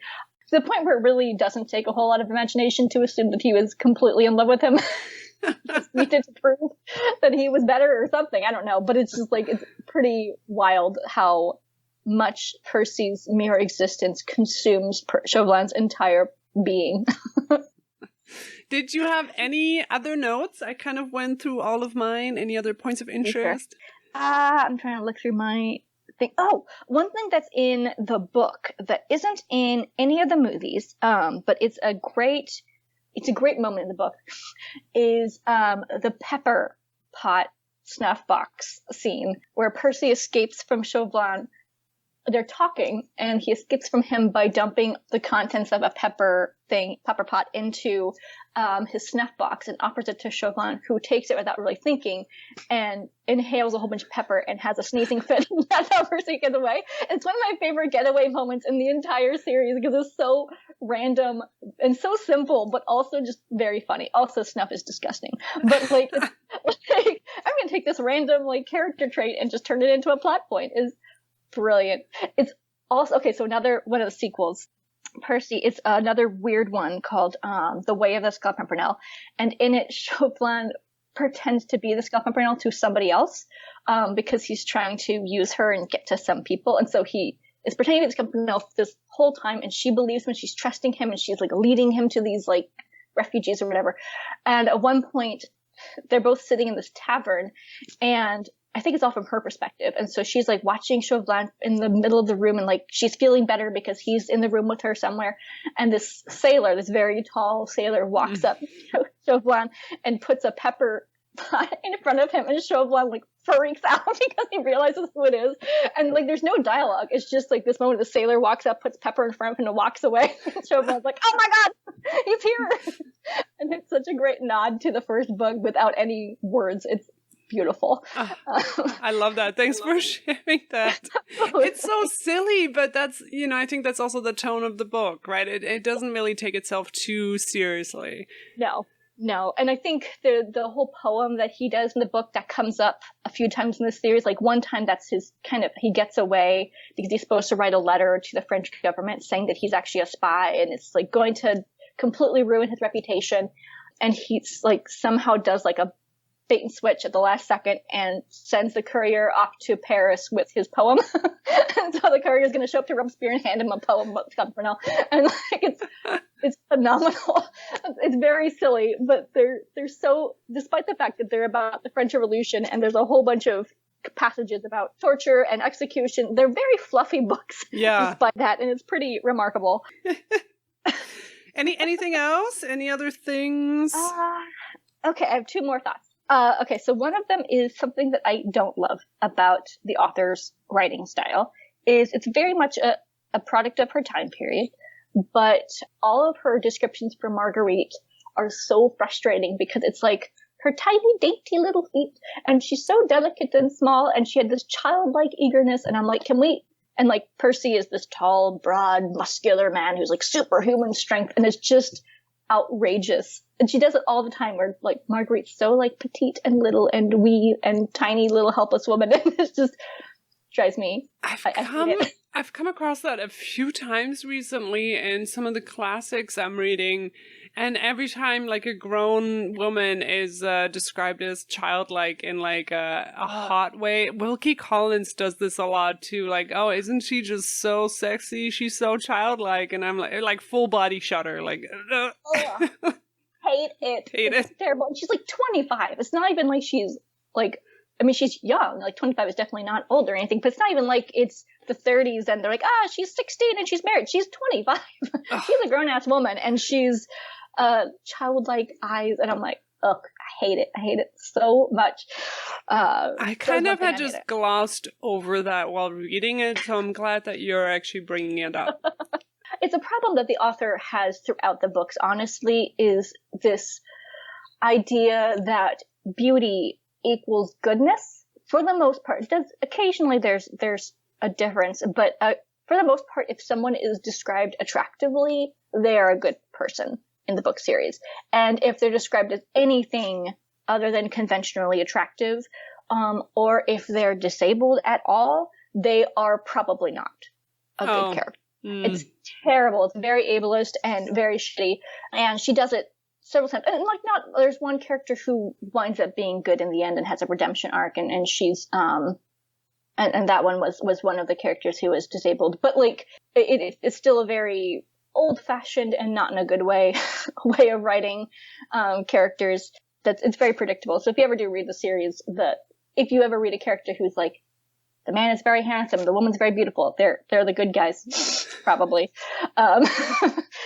To the point where it really doesn't take a whole lot of imagination to assume that he was completely in love with him. Just needed to prove that he was better or something. I don't know. But it's just like, it's pretty wild how much Percy's mere existence consumes Chauvelin's entire being. Did you have any other notes? I kind of went through all of mine. Any other points of interest? I'm trying to look through my thing. Oh, one thing that's in the book that isn't in any of the movies, but it's a great moment in the book, is the pepper pot snuff box scene where Percy escapes from Chauvelin they're talking, and he escapes from him by dumping the contents of a pepper pot into his snuff box and offers it to Chauvelin, who takes it without really thinking and inhales a whole bunch of pepper and has a sneezing fit. That's how Percy gets away. It's one of my favorite getaway moments in the entire series because it's so random and so simple, but also just very funny. Also, snuff is disgusting, but like, it's, like I'm gonna take this random like character trait and just turn it into a plot point. Is brilliant. It's also okay. So another one of the sequels. Percy, it's another weird one called The Way of the Scarlet Pimpernel, and in it Chauvelin pretends to be the Scarlet Pimpernel to somebody else because he's trying to use her and get to some people, and so he is pretending to be the Scarlet Pimpernel this whole time, and she believes him, she's trusting him, and she's like leading him to these like refugees or whatever. And at one point they're both sitting in this tavern, and I think it's all from her perspective. And so she's like watching Chauvelin in the middle of the room, and like she's feeling better because he's in the room with her somewhere. And this sailor, this very tall sailor, walks up to Chauvelin and puts a pepper pot in front of him, and Chauvelin like freaks out because he realizes who it is. And like there's no dialogue. It's just like this moment the sailor walks up, puts pepper in front of him, and walks away. And Chauvelin's like, "Oh my god, he's here!" And it's such a great nod to the first book without any words. It's beautiful. I love that. Thanks for sharing that. It's so silly, but that's, I think that's also the tone of the book, right? It doesn't really take itself too seriously. No. And I think the whole poem that he does in the book that comes up a few times in the series, like one time that's his he gets away because he's supposed to write a letter to the French government saying that he's actually a spy, and it's like going to completely ruin his reputation. And he's like somehow does like a bait and switch at the last second and sends the courier off to Paris with his poem. And so the courier is going to show up to Robespierre and hand him a poem about Scarlet Pimpernel. And like it's phenomenal. It's very silly, but they're so, despite the fact that they're about the French Revolution and there's a whole bunch of passages about torture and execution, they're very fluffy books. Yeah. Despite that, and it's pretty remarkable. Anything else? Any other things? Okay, I have two more thoughts. Okay, so one of them is something that I don't love about the author's writing style is it's very much a product of her time period, but all of her descriptions for Marguerite are so frustrating because it's like her tiny, dainty little feet, and she's so delicate and small, and she had this childlike eagerness, and I'm like, can we? And like Percy is this tall, broad, muscular man who's like superhuman strength, and it's just outrageous. And she does it all the time where like Marguerite's so like petite and little and wee and tiny little helpless woman. And it just drives me. I've come across that a few times recently in some of the classics I'm reading. And every time like a grown woman is described as childlike in like a hot way. Wilkie Collins does this a lot too. Like, oh, isn't she just so sexy? She's so childlike. And I'm like full body shudder. Like, hate it. It's terrible. And she's like 25. It's not even like she's like, I mean, she's young. Like 25 is definitely not old or anything, but it's not even like it's the 30s and they're like, she's 16 and she's married. She's 25. She's a grown ass woman and she's childlike eyes. And I'm like, ugh, I hate it. I hate it so much. I kind of had just glossed over that while reading it. So I'm glad that you're actually bringing it up. It's a problem that the author has throughout the books, honestly, is this idea that beauty equals goodness. For the most part, occasionally there's a difference, but for the most part, if someone is described attractively, they are a good person in the book series. And if they're described as anything other than conventionally attractive, or if they're disabled at all, they are probably not a good character. It's terrible. It's very ableist and very shitty. And she does it several times. And there's one character who winds up being good in the end and has a redemption arc, and she's, and that one was one of the characters who was disabled. But like, it's still a very old fashioned and not in a good way of writing, characters. It's very predictable. So if you ever do read the series, if you ever read a character who's like, the man is very handsome, the woman's very beautiful, they're the good guys, probably.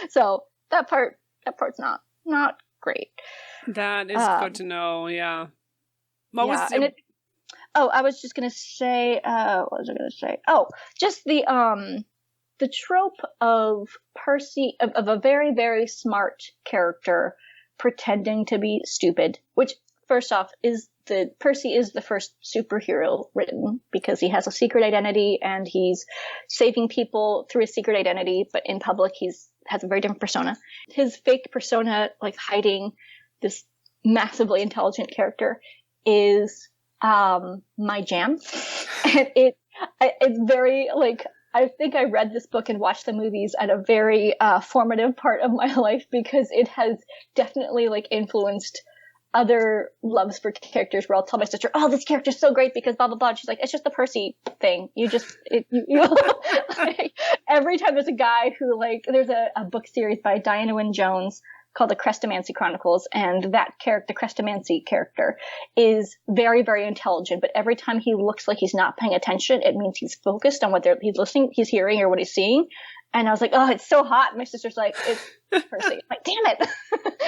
So that part's not great. That is good to know. Yeah. Oh, I was just gonna say, what was I gonna say? Oh, just the trope of Percy, of a very, very smart character pretending to be stupid, which, first off, Percy is the first superhero written because he has a secret identity and he's saving people through his secret identity, but in public has a very different persona. His fake persona, like hiding this massively intelligent character, is my jam. And it's very, like, I think I read this book and watched the movies at a very formative part of my life because it has definitely like influenced other loves for characters where I'll tell my sister, oh, this character's so great because blah, blah, blah. And she's like, it's just the Percy thing. Like, every time there's a guy who there's a book series by Diana Wynne Jones called The Crestomancy Chronicles, and that character, the Crestomancy character, is very, very intelligent, but every time he looks like he's not paying attention, it means he's focused on what he's listening, he's hearing, or what he's seeing. And I was like, oh, it's so hot. And my sister's like, it's Percy. I'm like, damn it.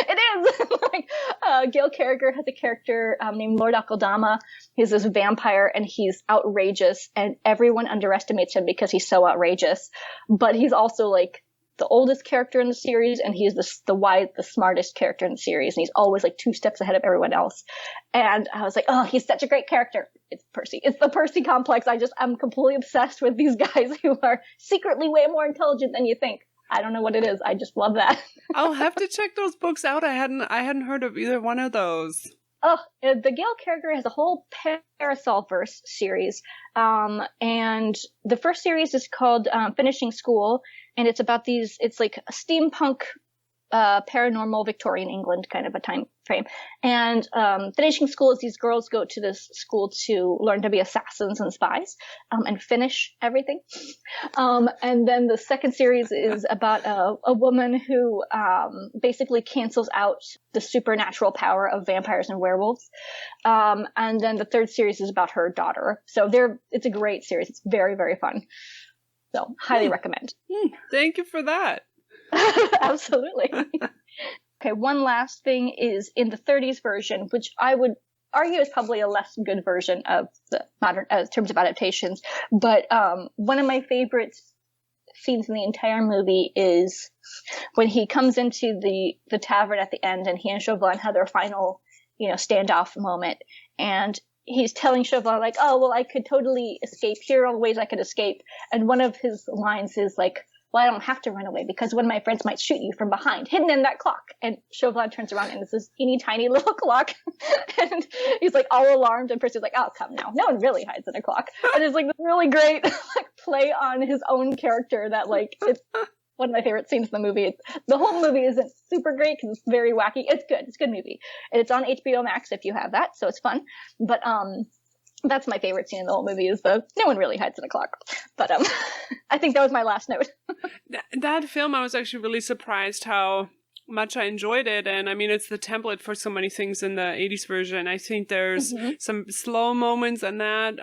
It is. Gail Carriger has a character named Lord Akaldama. He's this vampire and he's outrageous, and everyone underestimates him because he's so outrageous. But he's also like the oldest character in the series, and he's the smartest character in the series, and he's always like 2 steps ahead of everyone else. And I was like, oh, he's such a great character. It's Percy. It's the Percy complex. I'm completely obsessed with these guys who are secretly way more intelligent than you think. I don't know what it is. I just love that. I'll have to check those books out. I hadn't heard of either one of those. Oh, the Gail character has a whole Parasolverse series. And the first series is called Finishing School, and it's about it's like a steampunk, paranormal Victorian England kind of a time frame. And Finishing School is these girls go to this school to learn to be assassins and spies, and finish everything. And then the second series is about a woman who basically cancels out the supernatural power of vampires and werewolves. And then the third series is about her daughter. So it's a great series. It's very, very fun. So highly recommend. Thank you for that. Absolutely. Okay, one last thing is in the 30s version, which I would argue is probably a less good version of the modern terms of adaptations. But one of my favorite scenes in the entire movie is when he comes into the tavern at the end, and he and Chauvelin have their final, standoff moment, and he's telling Chauvelin like, oh, well, I could totally escape. Here are all the ways I could escape. And one of his lines is like, well, I don't have to run away because one of my friends might shoot you from behind, hidden in that clock. And Chauvelin turns around and it's this teeny tiny little clock. And he's like all alarmed, and Percy's like, oh, come now. No one really hides in a clock. And it's like this really great play on his own character that it's one of my favorite scenes in the movie. The whole movie isn't super great because it's very wacky. It's good. It's a good movie. And it's on HBO Max if you have that, so it's fun. But that's my favorite scene in the whole movie is no one really hides in a clock. But I think that was my last note. That film, I was actually really surprised how much I enjoyed it. And I mean, it's the template for so many things in the 80s version. I think there's some slow moments in that,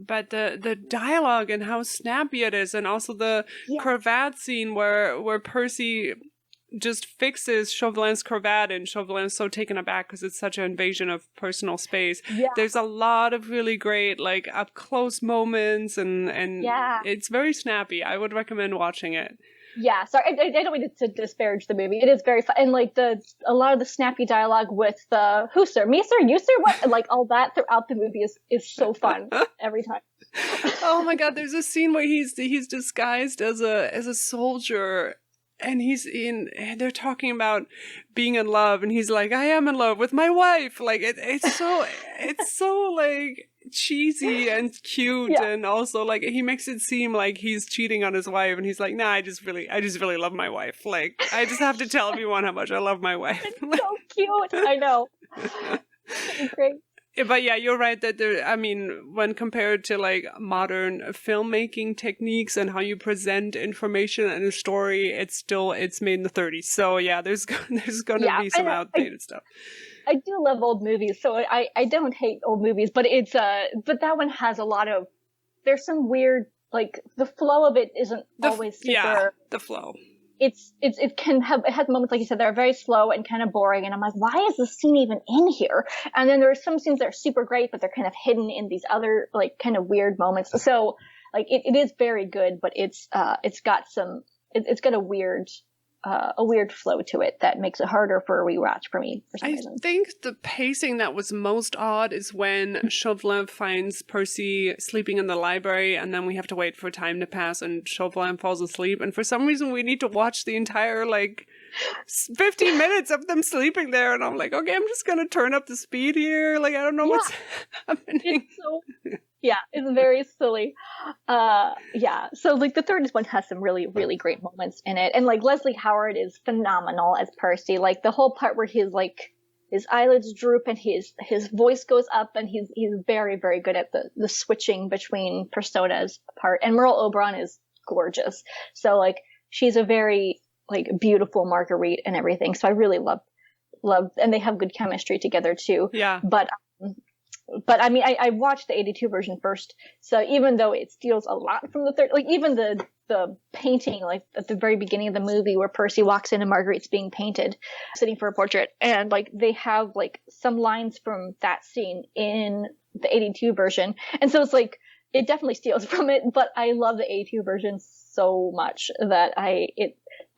but the dialogue and how snappy it is, and also the cravat scene where Percy just fixes Chauvelin's cravat, and Chauvelin's so taken aback because it's such an invasion of personal space. Yeah. There's a lot of really great up close moments, and it's very snappy. I would recommend watching it. Yeah, sorry, I don't mean to disparage the movie. It is very fun, and a lot of the snappy dialogue with who sir, me sir, you sir, what, all that throughout the movie is so fun every time. Oh my god, there's a scene where he's disguised as a soldier. And they're talking about being in love, and he's like, I am in love with my wife. It's so cheesy and cute, and also he makes it seem like he's cheating on his wife, and he's like, nah, I just really love my wife. I just have to tell everyone how much I love my wife. It's so cute. I know. It's great. But yeah, you're right that when compared to modern filmmaking techniques and how you present information in a story, it's made in the 30s. So yeah, there's going to be some outdated stuff. I do love old movies, so I don't hate old movies, but but that one has a lot of, there's some weird, the flow of it isn't always super. Yeah, the flow. it has moments, like you said, that are very slow and kind of boring. And I'm like, why is this scene even in here? And then there's some scenes that are super great, but they're kind of hidden in these other like kind of weird moments. So like it is very good, but it's got a weird flow to it that makes it harder for a rewatch for me for some reason. I think the pacing that was most odd is when Chauvelin finds Percy sleeping in the library, and then we have to wait for time to pass, and Chauvelin falls asleep, and for some reason we need to watch the entire, 15 minutes of them sleeping there, and I'm like, okay, I'm just gonna turn up the speed here, I don't know what's happening. Yeah, it's very silly. So the third one has some really, really great moments in it. And Leslie Howard is phenomenal as Percy. The whole part where his eyelids droop and his voice goes up, and he's very, very good at the switching between personas part. And Merle Oberon is gorgeous. So she's a very beautiful Marguerite and everything. So I really love, and they have good chemistry together too. Yeah. But I mean, I watched the 82 version first, so even though it steals a lot from the third, even the painting, at the very beginning of the movie where Percy walks in and Marguerite's being painted, sitting for a portrait, and they have some lines from that scene in the 82 version, and so it's it definitely steals from it, but I love the 82 version so much that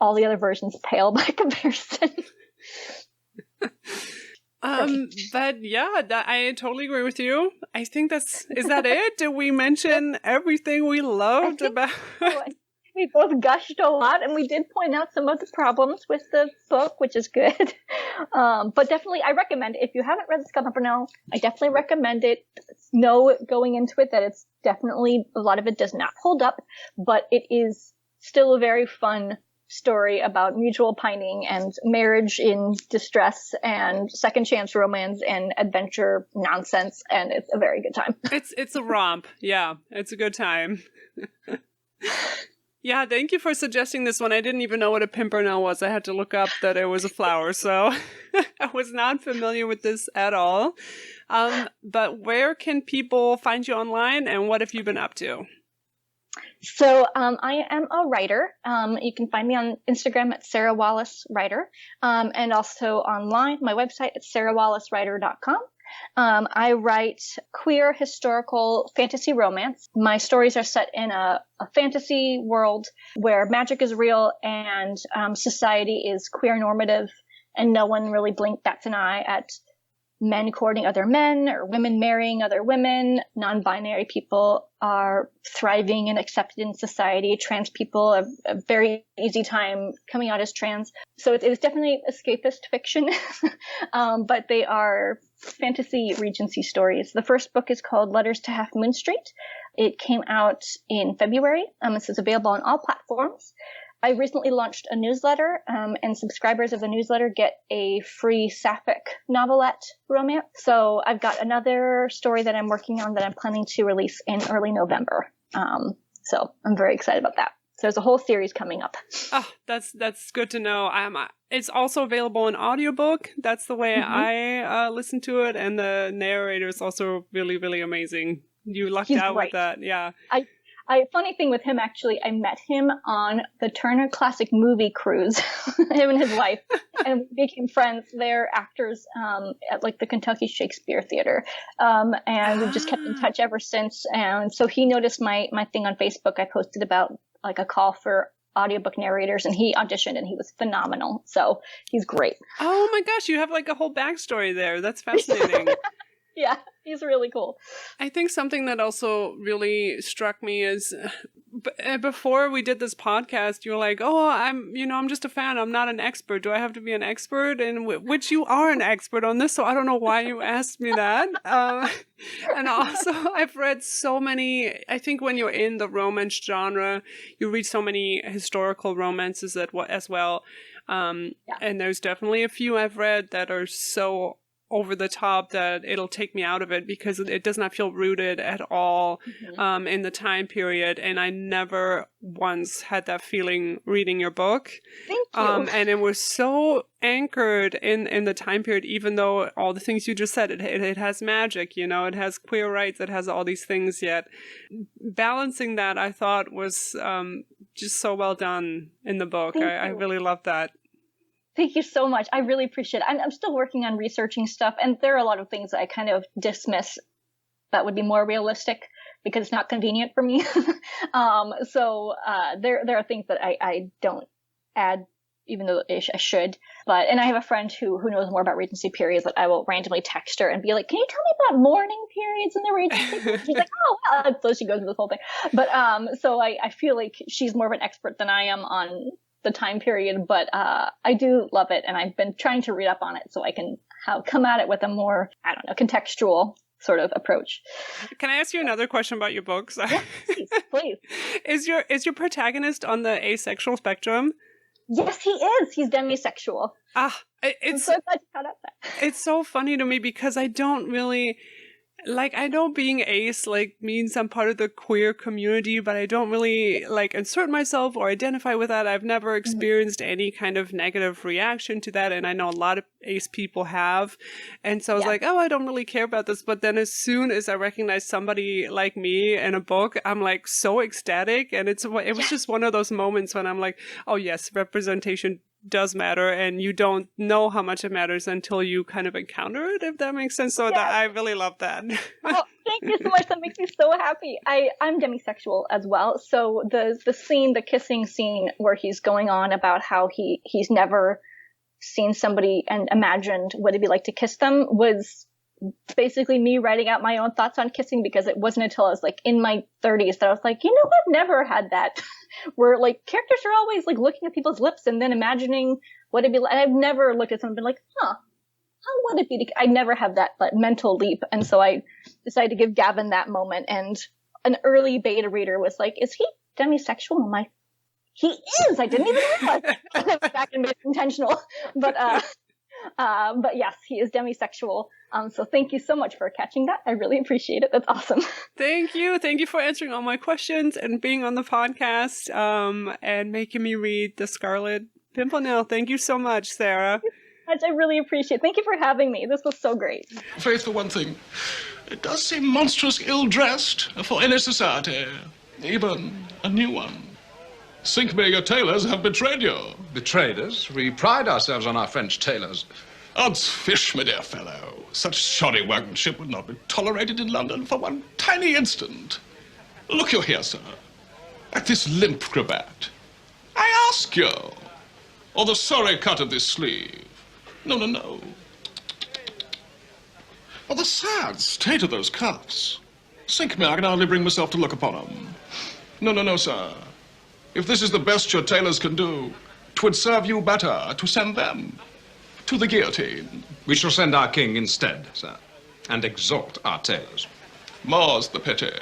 all the other versions pale by comparison. But yeah, I totally agree with you. I think is that it? Did we mention everything we loved about? We both gushed a lot, and we did point out some of the problems with the book, which is good. But definitely, I recommend it. If you haven't read the Scarlet Pimpernel, I definitely recommend it. Know going into it that it's definitely, a lot of it does not hold up, but it is still a very fun story about mutual pining and marriage in distress and second chance romance and adventure nonsense, and it's a very good time. It's a romp. Yeah, it's a good time. Yeah, thank you for suggesting this one. I didn't even know what a pimpernel was. I had to look up that it was a flower, so I was not familiar with this at all. But where can people find you online, and what have you been up to? So I am a writer. You can find me on Instagram at Sarah Wallace Writer, and also online, my website at sarahwallacewriter.com. I write queer historical fantasy romance. My stories are set in a fantasy world where magic is real and society is queer normative, and no one really bats an eye at men courting other men or women marrying other women. Non-binary people are thriving and accepted in society. Trans people have a very easy time coming out as trans. So it is definitely escapist fiction, but they are fantasy Regency stories. The first book is called Letters to Half Moon Street. It came out in February. This is available on all platforms. I recently launched a newsletter, and subscribers of the newsletter get a free sapphic novelette romance. So I've got another story that I'm working on that I'm planning to release in early November. So I'm very excited about that. So there's a whole series coming up. Oh, that's good to know. It's also available in audiobook. That's the way I listen to it, and the narrator is also really, really amazing. You lucked out with that, yeah. Funny thing with him, actually, I met him on the Turner Classic Movie Cruise, him and his wife, and we became friends. They're actors at the Kentucky Shakespeare Theater, and we've just kept in touch ever since. And so he noticed my thing on Facebook. I posted about a call for audiobook narrators, and he auditioned, and he was phenomenal. So he's great. Oh my gosh, you have a whole backstory there. That's fascinating. Yeah, he's really cool. I think something that also really struck me is before we did this podcast, you were like, oh, I'm just a fan. I'm not an expert. Do I have to be an expert? And which you are an expert on this, so I don't know why you asked me that. And also, I've read so many, I think when you're in the romance genre, you read so many historical romances as well. And there's definitely a few I've read that are so over the top that it'll take me out of it, because it does not feel rooted at all in the time period. And I never once had that feeling reading your book. Thank you. And it was so anchored in the time period, even though all the things you just said, it has magic, you know, it has queer rights, it has all these things, yet balancing that I thought was just so well done in the book. I really love that. Thank you so much. I really appreciate it. I'm still working on researching stuff, and there are a lot of things that I kind of dismiss that would be more realistic because it's not convenient for me. So there are things that I don't add, even though I should. And I have a friend who knows more about Regency periods that I will randomly text her and be like, "Can you tell me about mourning periods in the Regency period?" She's like, "Oh, well." So she goes through this whole thing. But so I feel like she's more of an expert than I am on the time period, but I do love it, and I've been trying to read up on it so I can come at it with a more, I don't know, contextual sort of approach. Can I ask you another question about your books? Yeah, please. Is your protagonist on the asexual spectrum? Yes, he is. He's demisexual. I'm so glad you found out that. It's so funny to me because I don't really... I know being ace, means I'm part of the queer community, but I don't really, insert myself or identify with that. I've never experienced any kind of negative reaction to that, and I know a lot of ace people have. And so I was like, oh, I don't really care about this. But then as soon as I recognize somebody like me in a book, I'm, so ecstatic. And it was just one of those moments when I'm like, oh, yes, representation does matter, and you don't know how much it matters until you kind of encounter it, if that makes sense. So I really love that. Oh, thank you so much. That makes me so happy. I'm demisexual as well. So the kissing scene where he's going on about how he's never seen somebody and imagined what it'd be like to kiss them was basically me writing out my own thoughts on kissing, because it wasn't until I was in my 30s that I was like, I've never had that where characters are always looking at people's lips and then imagining what it'd be like. I've never looked at someone and been like, how would it be? I never have that mental leap. And so I decided to give Gavin that moment, and an early beta reader was like, is he demisexual? I'm like, he is. I didn't even realize. I went back and made it intentional. But yes, he is demisexual. So thank you so much for catching that. I really appreciate it. That's awesome. Thank you. Thank you for answering all my questions and being on the podcast, and making me read the Scarlet Pimpernel. Thank you so much, Sarah. I really appreciate it. Thank you for having me. This was so great. Faith, for one thing, it does seem monstrous ill-dressed for any society, even a new one. Sink me, your tailors have betrayed you. Betrayed us? We pride ourselves on our French tailors. Odds fish, my dear fellow. Such shoddy workmanship would not be tolerated in London for one tiny instant. Look you here, sir. At this limp cravat. I ask you. Or the sorry cut of this sleeve. No. Or the sad state of those cuffs. Sink me, I can hardly bring myself to look upon them. No, sir. If this is the best your tailors can do, 'twould serve you better to send them to the guillotine. We shall send our king instead, sir, and exalt our tailors. More's the pity.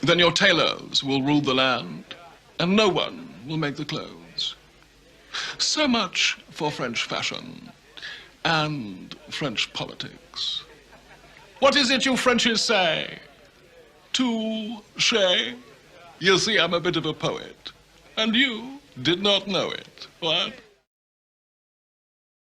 Then your tailors will rule the land, and no one will make the clothes. So much for French fashion and French politics. What is it you Frenchies say? Touché? You see, I'm a bit of a poet, and you did not know it, what?